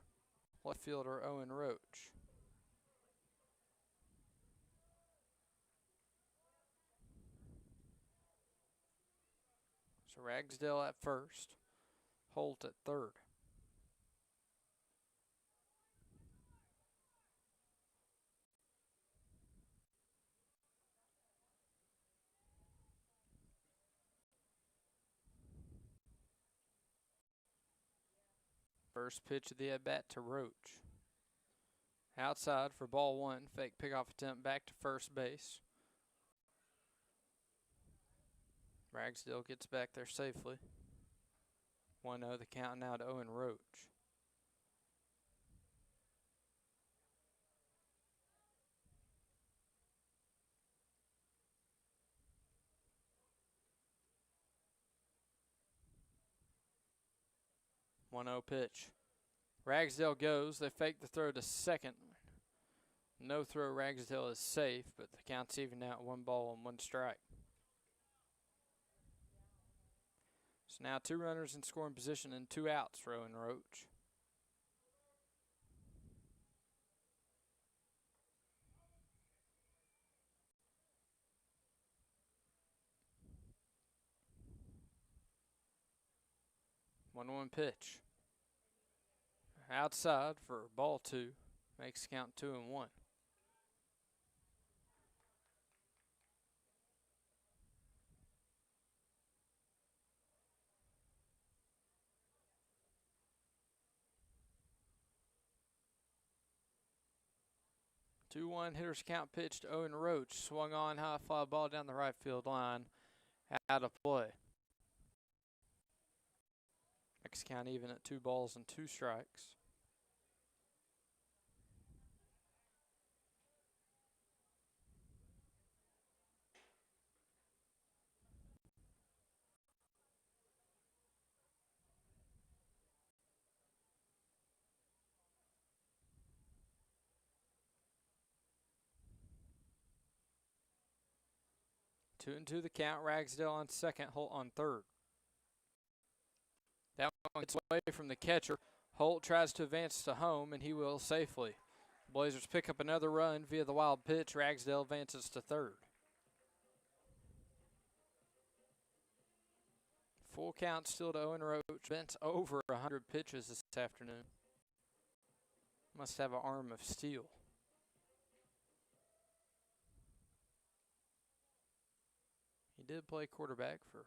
left fielder Owen Roach. So Ragsdale at first, Holt at third. First pitch of the at-bat to Roach. Outside for ball 1. Fake pickoff attempt back to first base. Ragsdale gets back there safely. 1-0 the count now to Owen Roach. One-0 pitch. Ragsdale goes. They fake the throw to second. No throw. Ragsdale is safe, but the count's even out 1 ball and 1 strike. So now 2 runners in scoring position and 2 outs for Owen Roach. One pitch. Outside for ball 2. Makes count 2-1. 2-1 hitters count pitch to Owen Roach. Swung on, high fly ball down the right field line. Out of play. Next count even at 2 balls and 2 strikes. Two and two the count. Ragsdale on second, Holt on third. That one gets away from the catcher. Holt tries to advance to home, and he will safely. Blazers pick up another run via the wild pitch. Ragsdale advances to third. Full count still to Owen Roach. Bent over 100 pitches this afternoon. Must have an arm of steel. He did play quarterback for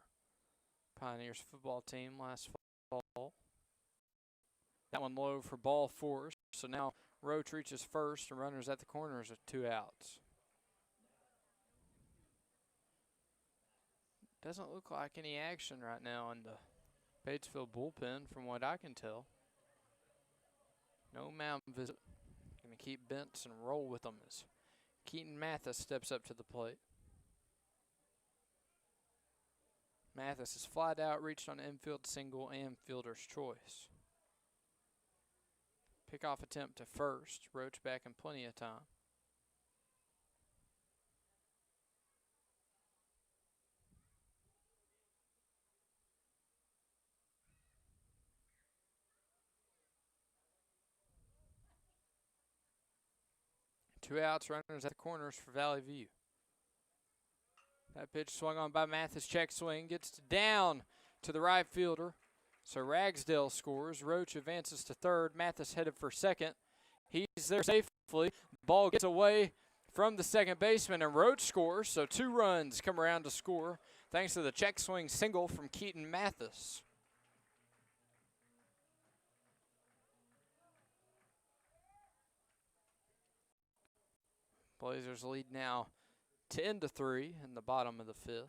Pioneers football team last fall. That one low for ball 4. So now Roach reaches first and runners at the corners with 2 outs. Doesn't look like any action right now in the Batesville bullpen from what I can tell. No mound visit. Going to keep Bents and roll with them as Keaton Mathis steps up to the plate. Mathis is flied out, reached on infield single and fielder's choice. Pickoff attempt to first. Roach back in plenty of time. Two outs, runners at the corners for Valley View. That pitch swung on by Mathis, check swing, gets down to the right fielder. So Ragsdale scores. Roach advances to third. Mathis headed for second. He's there safely. Ball gets away from the second baseman, and Roach scores. So 2 runs come around to score thanks to the check swing single from Keaton Mathis. Blazers lead now 10-3 in the bottom of the 5th.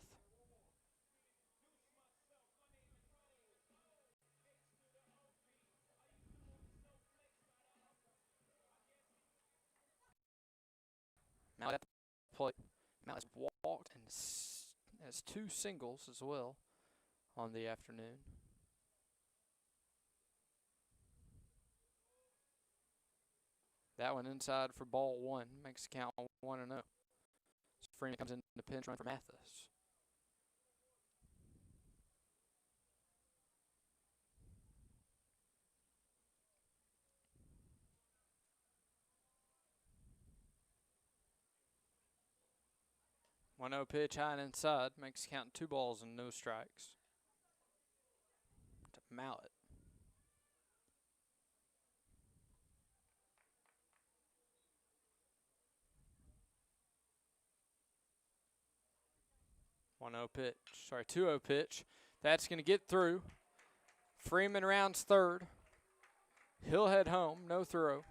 Now at the plate, Mount has walked and has 2 singles as well on the afternoon. That one inside for ball 1, makes the count 1-0. Freeman comes in the pinch run for Mathis. One 0 pitch high and inside, makes the count 2 balls and no strikes. To Mallet. One 0 pitch. Sorry, 2-0 pitch. That's going to get through. Freeman rounds third. He'll head home. No throw.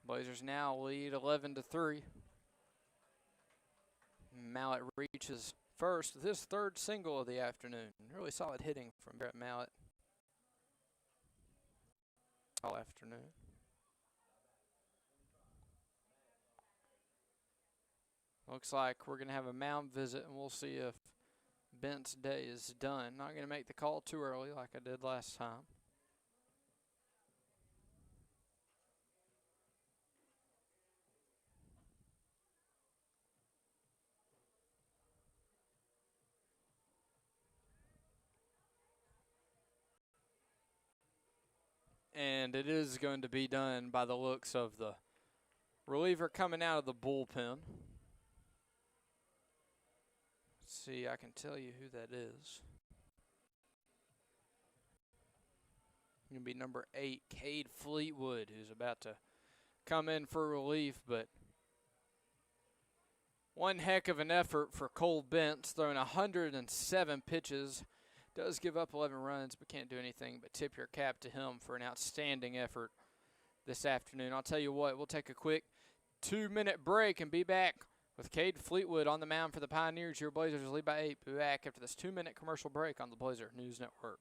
Blazers now lead 11-3. Mallet reaches first with his 3rd single of the afternoon. Really solid hitting from Brett Mallet all afternoon. Looks like we're going to have a mound visit, and we'll see if Bent's day is done. Not going to make the call too early like I did last time. And it is going to be done by the looks of the reliever coming out of the bullpen. Let's see, I can tell you who that is. Going to be number 8, Cade Fleetwood, who's about to come in for relief. But one heck of an effort for Cole Bentz, throwing 107 pitches. Does give up 11 runs, but can't do anything but tip your cap to him for an outstanding effort this afternoon. I'll tell you what, we'll take a quick 2-minute break and be back with Cade Fleetwood on the mound for the Pioneers. Your Blazers lead by 8. Be back after this 2-minute commercial break on the Blazer News Network.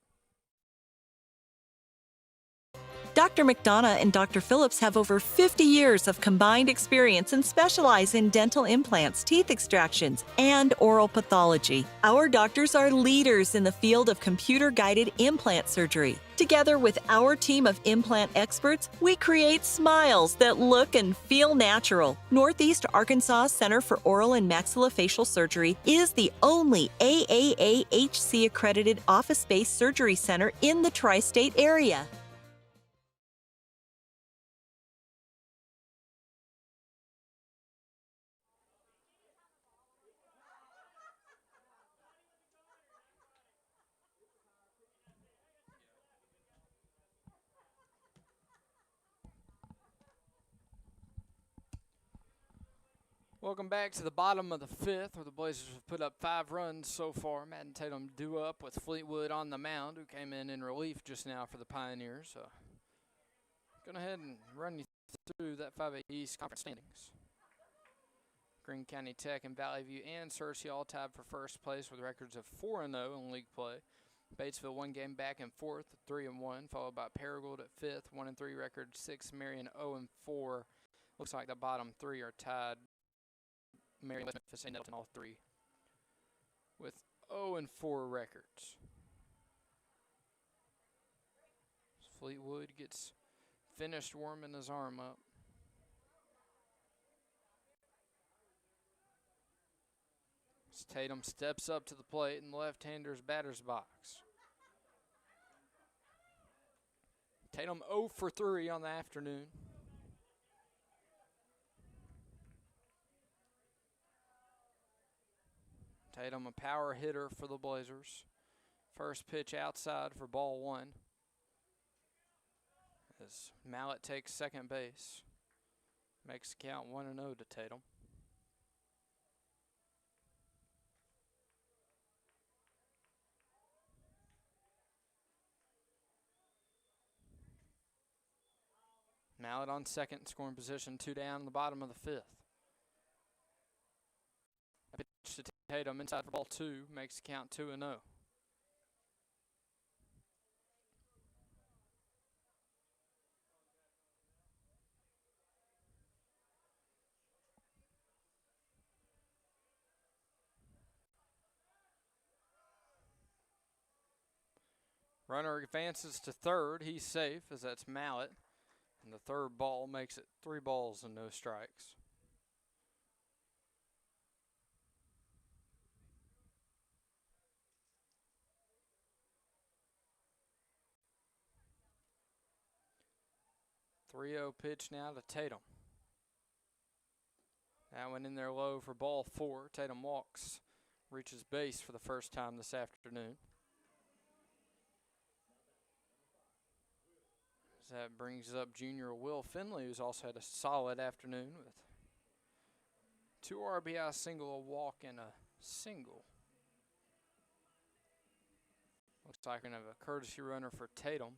Dr. McDonough and Dr. Phillips have over 50 years of combined experience and specialize in dental implants, teeth extractions, and oral pathology. Our doctors are leaders in the field of computer-guided implant surgery. Together with our team of implant experts, we create smiles that look and feel natural. Northeast Arkansas Center for Oral and Maxillofacial Surgery is the only AAAHC-accredited office-based surgery center in the tri-state area. Welcome back to the bottom of the 5th, where the Blazers have put up 5 runs so far. Matt and Tatum due up with Fleetwood on the mound, who came in relief just now for the Pioneers. Go ahead and run you through that 5A East Conference standings. Greene County Tech and Valley View and Searcy all tied for first place with records of 4-0 in league play. Batesville 1 game back in 4th, 3-1, followed by Paragould at 5th, 1-3 record, 6 Marion 0-4. Looks like the bottom 3 are tied. Marion, Memphis, and Nettleton, all 3 with 0-4 records. Fleetwood gets finished warming his arm up. As Tatum steps up to the plate in the left-hander's batter's box. Tatum 0 for 3 on the afternoon. Tatum, a power hitter for the Blazers. First pitch outside for ball 1. As Mallett takes second base. Makes the count 1-0 to Tatum. Mallett on second, scoring position, 2 down in the bottom of the 5th. Pitch to Tatum inside for ball 2, makes the count 2-0. Runner advances to third. He's safe as that's Mallett. And the third ball makes it 3 balls and no strikes. .30 pitch now to Tatum. That one in there low for ball 4. Tatum walks, reaches base for the first time this afternoon. That brings up junior Will Finley, who's also had a solid afternoon with 2 RBI single, a walk, and a single. Looks like we're going to have a courtesy runner for Tatum.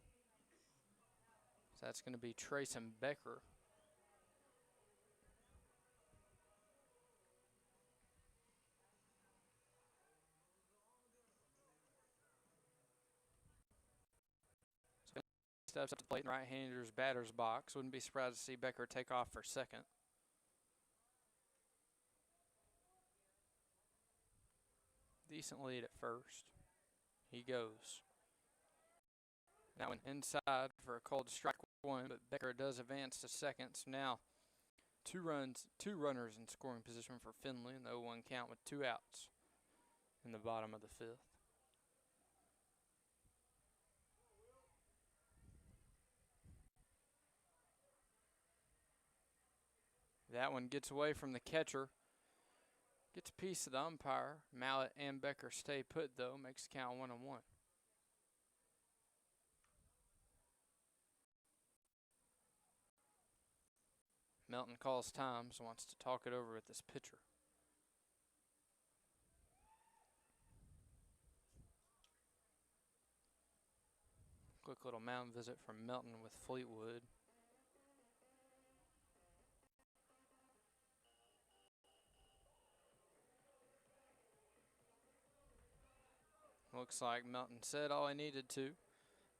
So that's going to be Trayson Becker. Steps up to the plate in right-hander's batter's box. Wouldn't be surprised to see Becker take off for second. Decent lead at first. He goes. That one inside for a called strike 1, but Becker does advance to second. So now 2 runners in scoring position for Finley in the 0-1 count with 2 outs in the bottom of the 5th. That one gets away from the catcher. Gets a piece of the umpire. Mallett and Becker stay put, though. Makes the count 1-1. Melton calls times, wants to talk it over with this pitcher. Quick little mound visit from Melton with Fleetwood. Looks like Melton said all he needed to.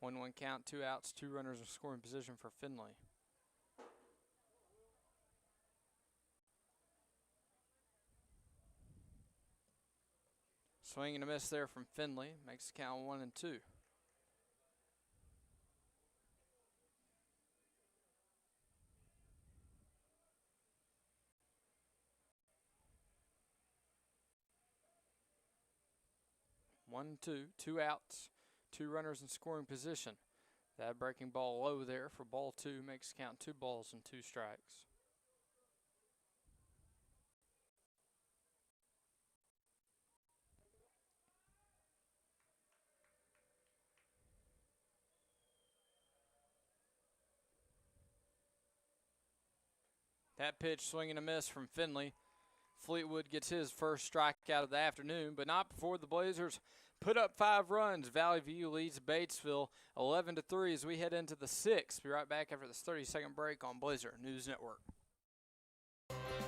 1-1 count, 2 outs, 2 runners in scoring position for Finley. Swing and a miss there from Finley. Makes the count 1-2. One, two outs, 2 runners in scoring position. That breaking ball low there for ball 2 makes the count 2 balls and 2 strikes. That pitch, swing and a miss from Finley. Fleetwood gets his first strikeout of the afternoon, but not before the Blazers put up 5 runs. Valley View leads Batesville 11-3 as we head into the 6th. Be right back after this 30-second break on Blazer News Network.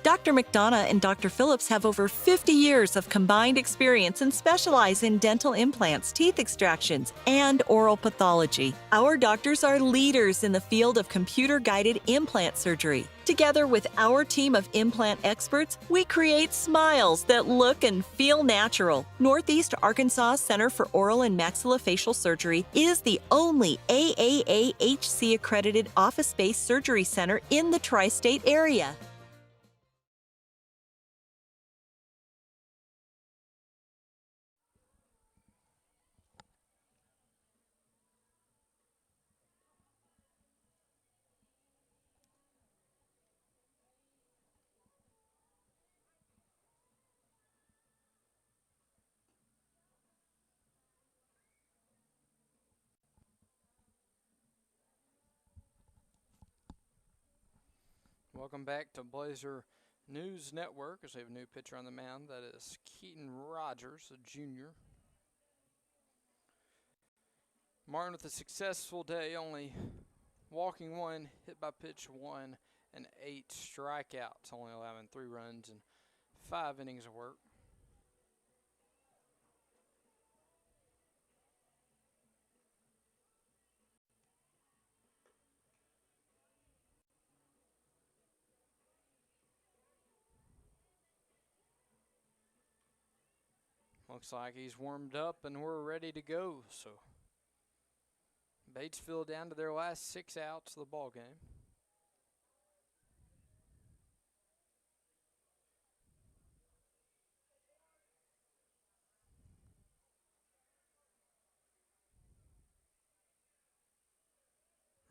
Dr. McDonough and Dr. Phillips have over 50 years of combined experience and specialize in dental implants, teeth extractions, and oral pathology. Our doctors are leaders in the field of computer-guided implant surgery. Together with our team of implant experts, we create smiles that look and feel natural. Northeast Arkansas Center for Oral and Maxillofacial Surgery is the only AAAHC-accredited office-based surgery center in the tri-state area. Welcome back to Blazer News Network as we have a new pitcher on the mound. That is Keaton Rogers, a junior. Martin with a successful day, only walking 1, hit by pitch 1, and 8 strikeouts, only allowing 3 runs and 5 innings of work. Looks like he's warmed up and we're ready to go. So Batesville down to their last 6 outs of the ball game.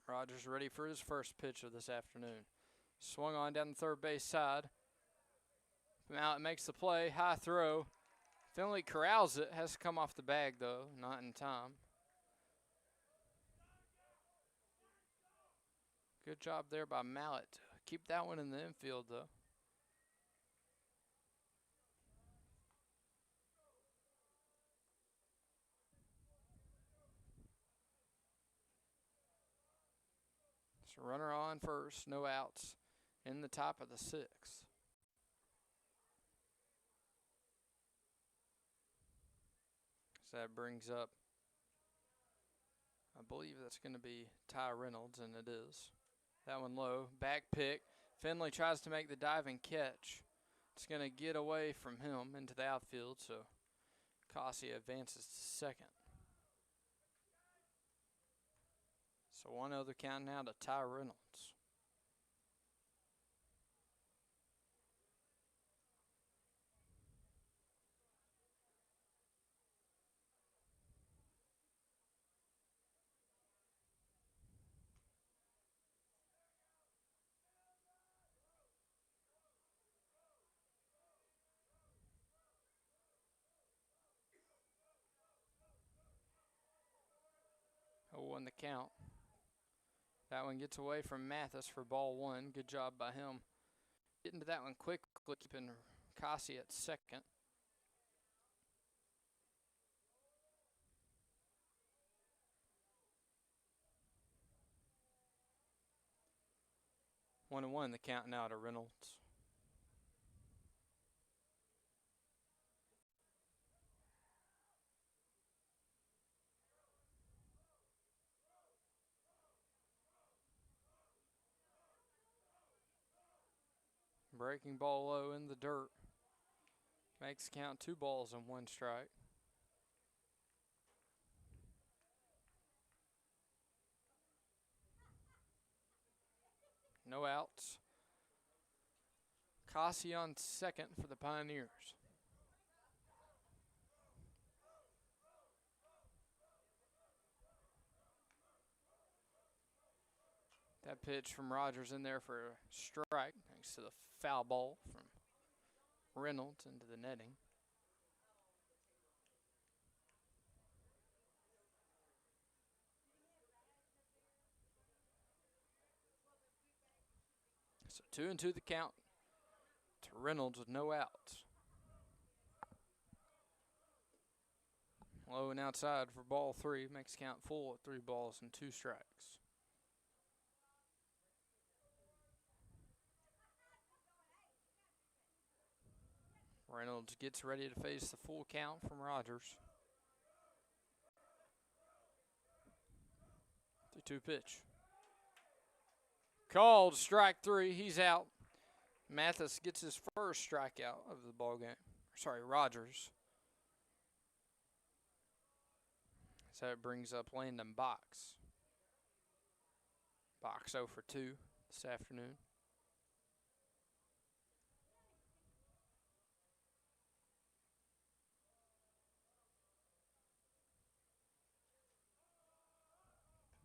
Rogers ready for his first pitch of this afternoon. Swung on down the third base side. Now it makes the play, high throw. Finley corrals it, has to come off the bag though, not in time. Good job there by Mallet. Keep that one in the infield though. So runner on first, no outs in the top of the 6th. So that brings up, I believe that's going to be Ty Reynolds, and it is. That one low, back pick. Finley tries to make the diving catch. It's going to get away from him into the outfield, so Cassia advances to second. So 1-0 the count now to Ty Reynolds. Won the count. That one gets away from Mathis for ball 1. Good job by him. Getting to that one quickly, keeping Cassie at second. One and one, the count now to Reynolds. Breaking ball low in the dirt. Makes count 2 balls and 1 strike. No outs. Cassie on second for the Pioneers. That pitch from Rogers in there for a strike, thanks to the foul ball from Reynolds into the netting. So 2-2 the count to Reynolds with no outs. Low and outside for ball 3, makes count full at 3 balls and 2 strikes. Reynolds gets ready to face the full count from Rogers. 3-2 pitch. Called strike 3. He's out. Mathis gets his first strikeout of the ball game. Sorry, Rogers. So it brings up Landon Box. Box 0 for 2 this afternoon.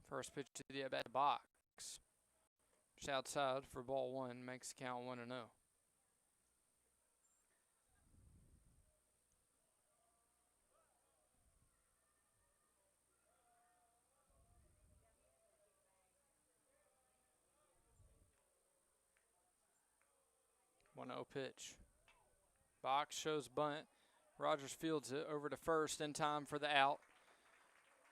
First pitch to the at-bat Box. Just outside for ball 1, makes the count 1-0. One 0 pitch. Box shows bunt. Rogers fields it over to first in time for the out.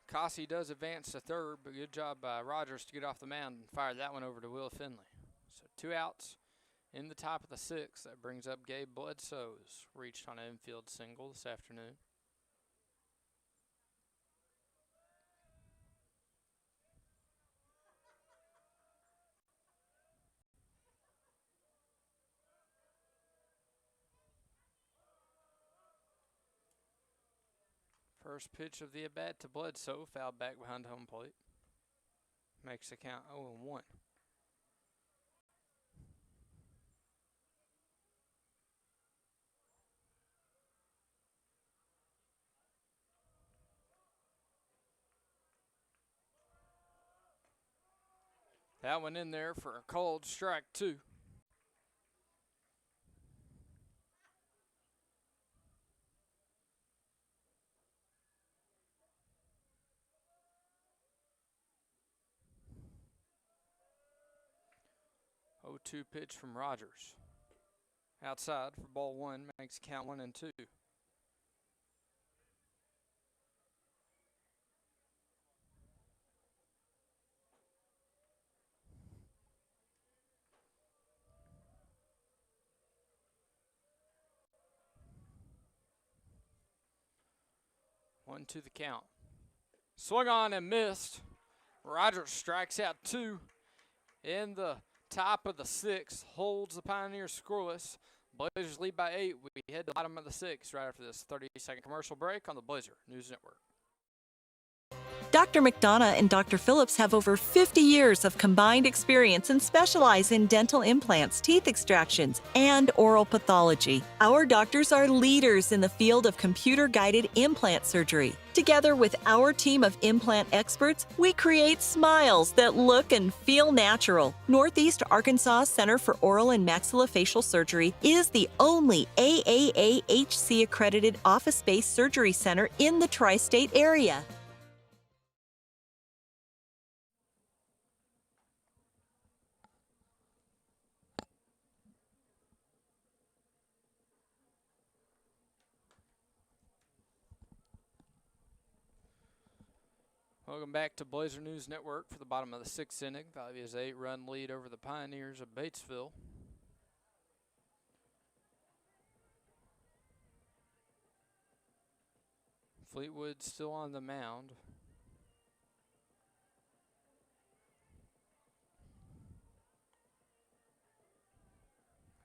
Cossey does advance to third, but good job by Rogers to get off the mound and fire that one over to Will Finley. So 2 outs in the top of the 6th. That brings up Gabe Bledsoe's reached on an infield single this afternoon. First pitch of the at-bat to Bledsoe, fouled back behind home plate. Makes the count 0-1. That one in there for a called strike 2. Oh, 2 pitch from Rogers. Outside for ball 1, makes count 1-2. One to the count. Swung on and missed. Rogers strikes out 2 in the top of the 6th. Holds the Pioneers scoreless. Blazers lead by 8. We head to the bottom of the 6th right after this 30-second commercial break on the Blazer News Network. Dr. McDonough and Dr. Phillips have over 50 years of combined experience and specialize in dental implants, teeth extractions, and oral pathology. Our doctors are leaders in the field of computer-guided implant surgery. Together with our team of implant experts, we create smiles that look and feel natural. Northeast Arkansas Center for Oral and Maxillofacial Surgery is the only AAAHC-accredited office-based surgery center in the tri-state area. Welcome back to Blazer News Network for the bottom of the 6th inning. Valley has an 8-run lead over the Pioneers of Batesville. Fleetwood still on the mound.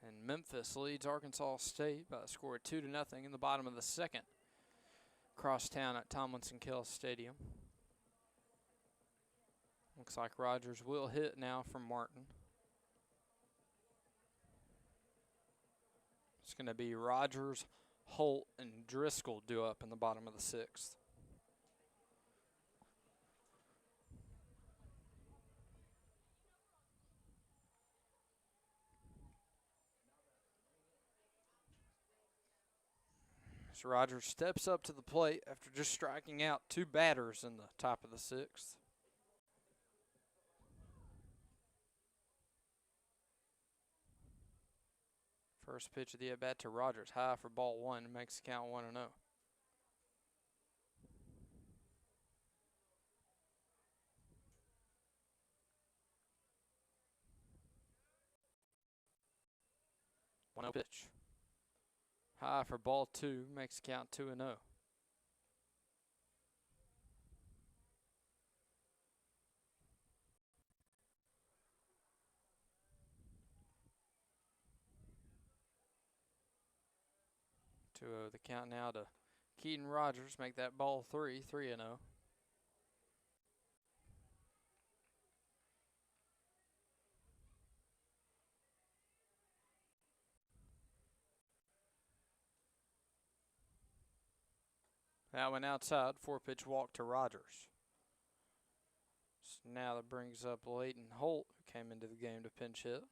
And Memphis leads Arkansas State by a score of 2-0 in the bottom of the second. Crosstown at Tomlinson Kell Stadium. Looks like Rogers will hit now from Martin. It's going to be Rogers, Holt, and Driscoll due up in the bottom of the sixth. So Rogers steps up to the plate after just striking out two batters in the top of the sixth. First pitch of the at-bat to Rogers, high for ball one, makes the count 1-0. Pitch. High for ball two, makes the count 2-0. The count now to Keaton Rogers, make that ball 3-0. That went outside, 4-pitch walk to Rogers. So now that brings up Leighton Holt, who came into the game to pinch hit.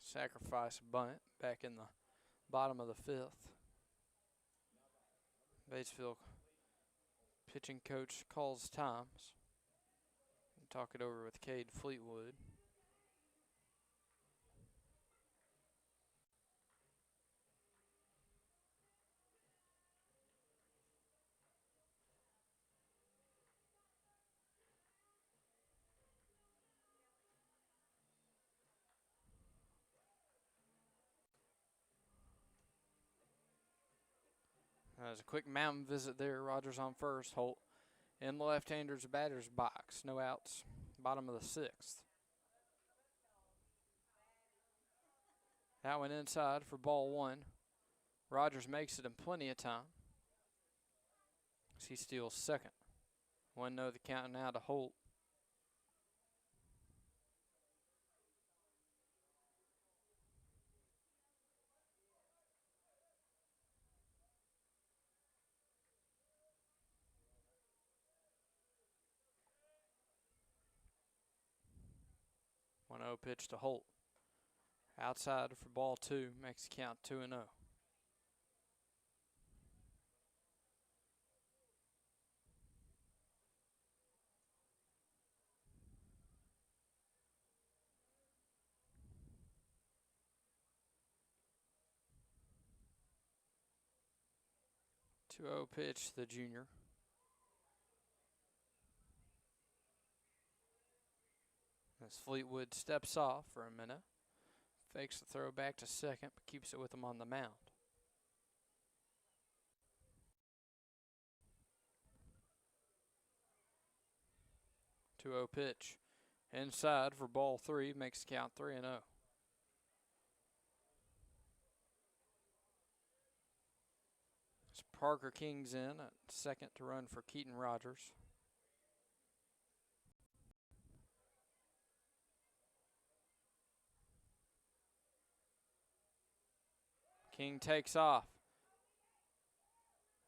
Sacrifice bunt back in the bottom of the fifth. Batesville pitching coach calls times. Talk it over with Cade Fleetwood. There's a quick mountain visit there. Rogers on first. Holt in the left-hander's batter's box. No outs. Bottom of the sixth. That went inside for ball one. Rogers makes it in plenty of time. He steals second. 1-0 the count now to Holt. Pitch to Holt. Outside for ball two, makes the count 2-0. Pitch to the junior. As Fleetwood steps off for a minute, fakes the throw back to second, but keeps it with him on the mound. Pitch. Inside for ball three, makes the count 3-0. As Parker King's in at second to run for Keaton Rogers. King takes off.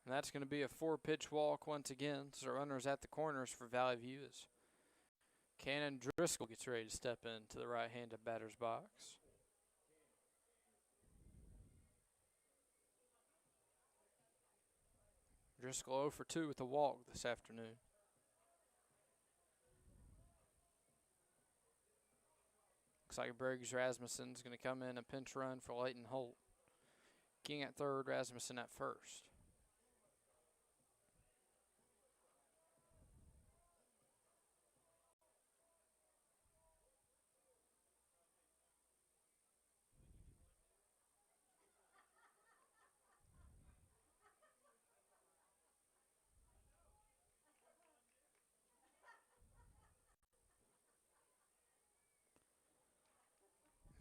And that's going to be a 4-pitch walk once again. So runners at the corners for Valley View as Cannon Driscoll gets ready to step into the right-handed batter's box. Driscoll 0 for 2 with a walk this afternoon. Looks like Briggs Rasmussen's going to come in and pinch run for Leighton Holt. King at third, Rasmussen at first.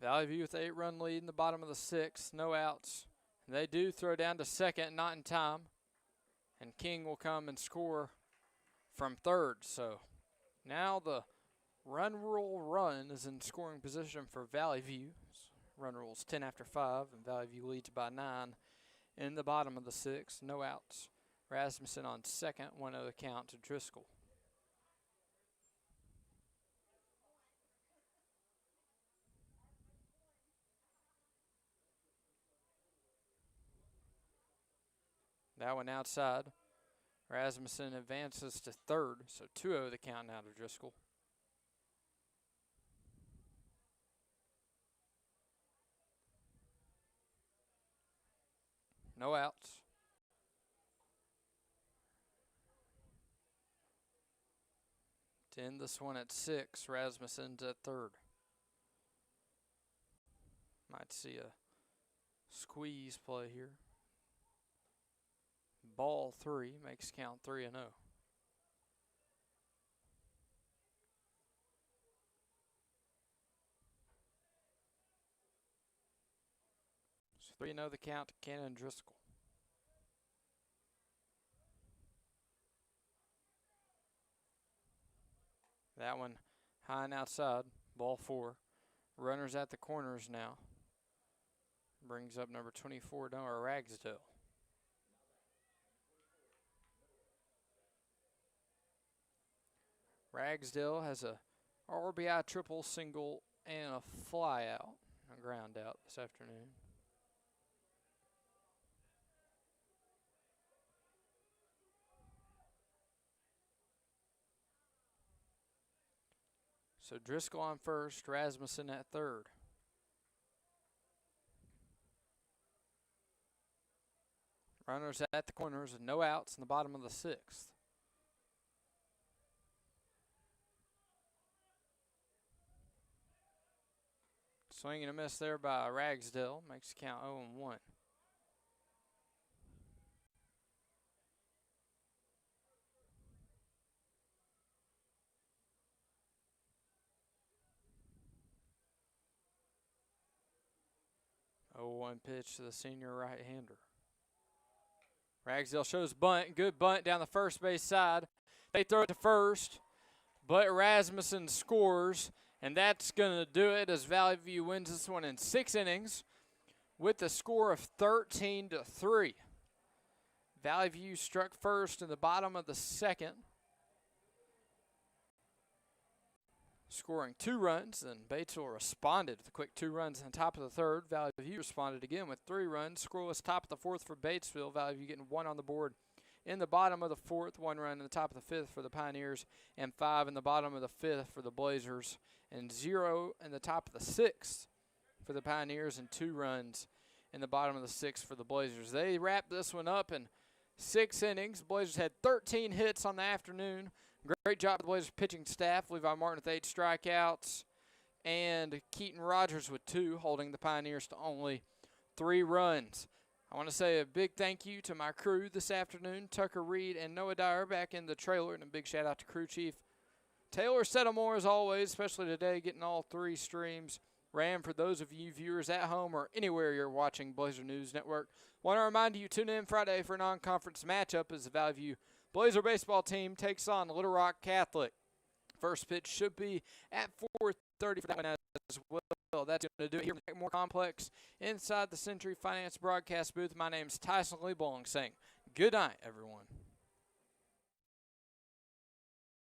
Valley View with an 8-run lead in the bottom of the 6th, no outs. They do throw down to second, not in time. And King will come and score from third. So now the run rule run is in scoring position for Valley View. Run rule's 10 after 5, and Valley View leads by 9 in the bottom of the 6th, no outs. Rasmussen on second, 1-0 count to Driscoll. That one outside. Rasmussen advances to third, so 2-0 the count now to Driscoll. No outs. To end this one at 6, Rasmussen's at third. Might see a squeeze play here. Ball 3 makes count 3-0. So 3-0 the count to Cannon Driscoll. That one high and outside, ball 4. Runners at the corners now. Brings up number 24, Noah Ragsdale. Ragsdale has a RBI triple, single, and a fly out, a ground out this afternoon. So Driscoll on first, Rasmussen at third. Runners at the corners and no outs in the bottom of the 6th. Swing and a miss there by Ragsdale. Makes the count 0-1. One pitch to the senior right-hander. Ragsdale shows bunt. Good bunt down the first base side. They throw it to first, but Rasmussen scores, and that's going to do it as Valley View wins this one in 6 innings with a score of 13-3. Valley View struck first in the bottom of the 2nd, scoring 2 runs, and Batesville responded with a quick 2 runs in the top of the 3rd. Valley View responded again with 3 runs. Scoreless top of the 4th for Batesville. Valley View getting 1 on the board in the bottom of the 4th, 1 run in the top of the 5th for the Pioneers, and 5 in the bottom of the 5th for the Blazers, and 0 in the top of the 6th for the Pioneers, and 2 runs in the bottom of the 6th for the Blazers. They wrapped this one up in 6 innings. The Blazers had 13 hits on the afternoon. Great job of the Blazers pitching staff. Levi Martin with 8 strikeouts, and Keaton Rogers with 2, holding the Pioneers to only 3 runs. I want to say a big thank you to my crew this afternoon, Tucker Reed and Noah Dyer back in the trailer, and a big shout out to crew chief Taylor Settlemore, as always, especially today, getting all 3 streams ran for those of you viewers at home or anywhere you're watching Blazer News Network. Want to remind you, tune in Friday for a non-conference matchup as the Valley View Blazer baseball team takes on Little Rock Catholic. First pitch should be at 4:30 for that one as well. That's going to do it here in the More Complex inside the Century Finance broadcast booth. My name's Tyson Lebong saying good night, everyone.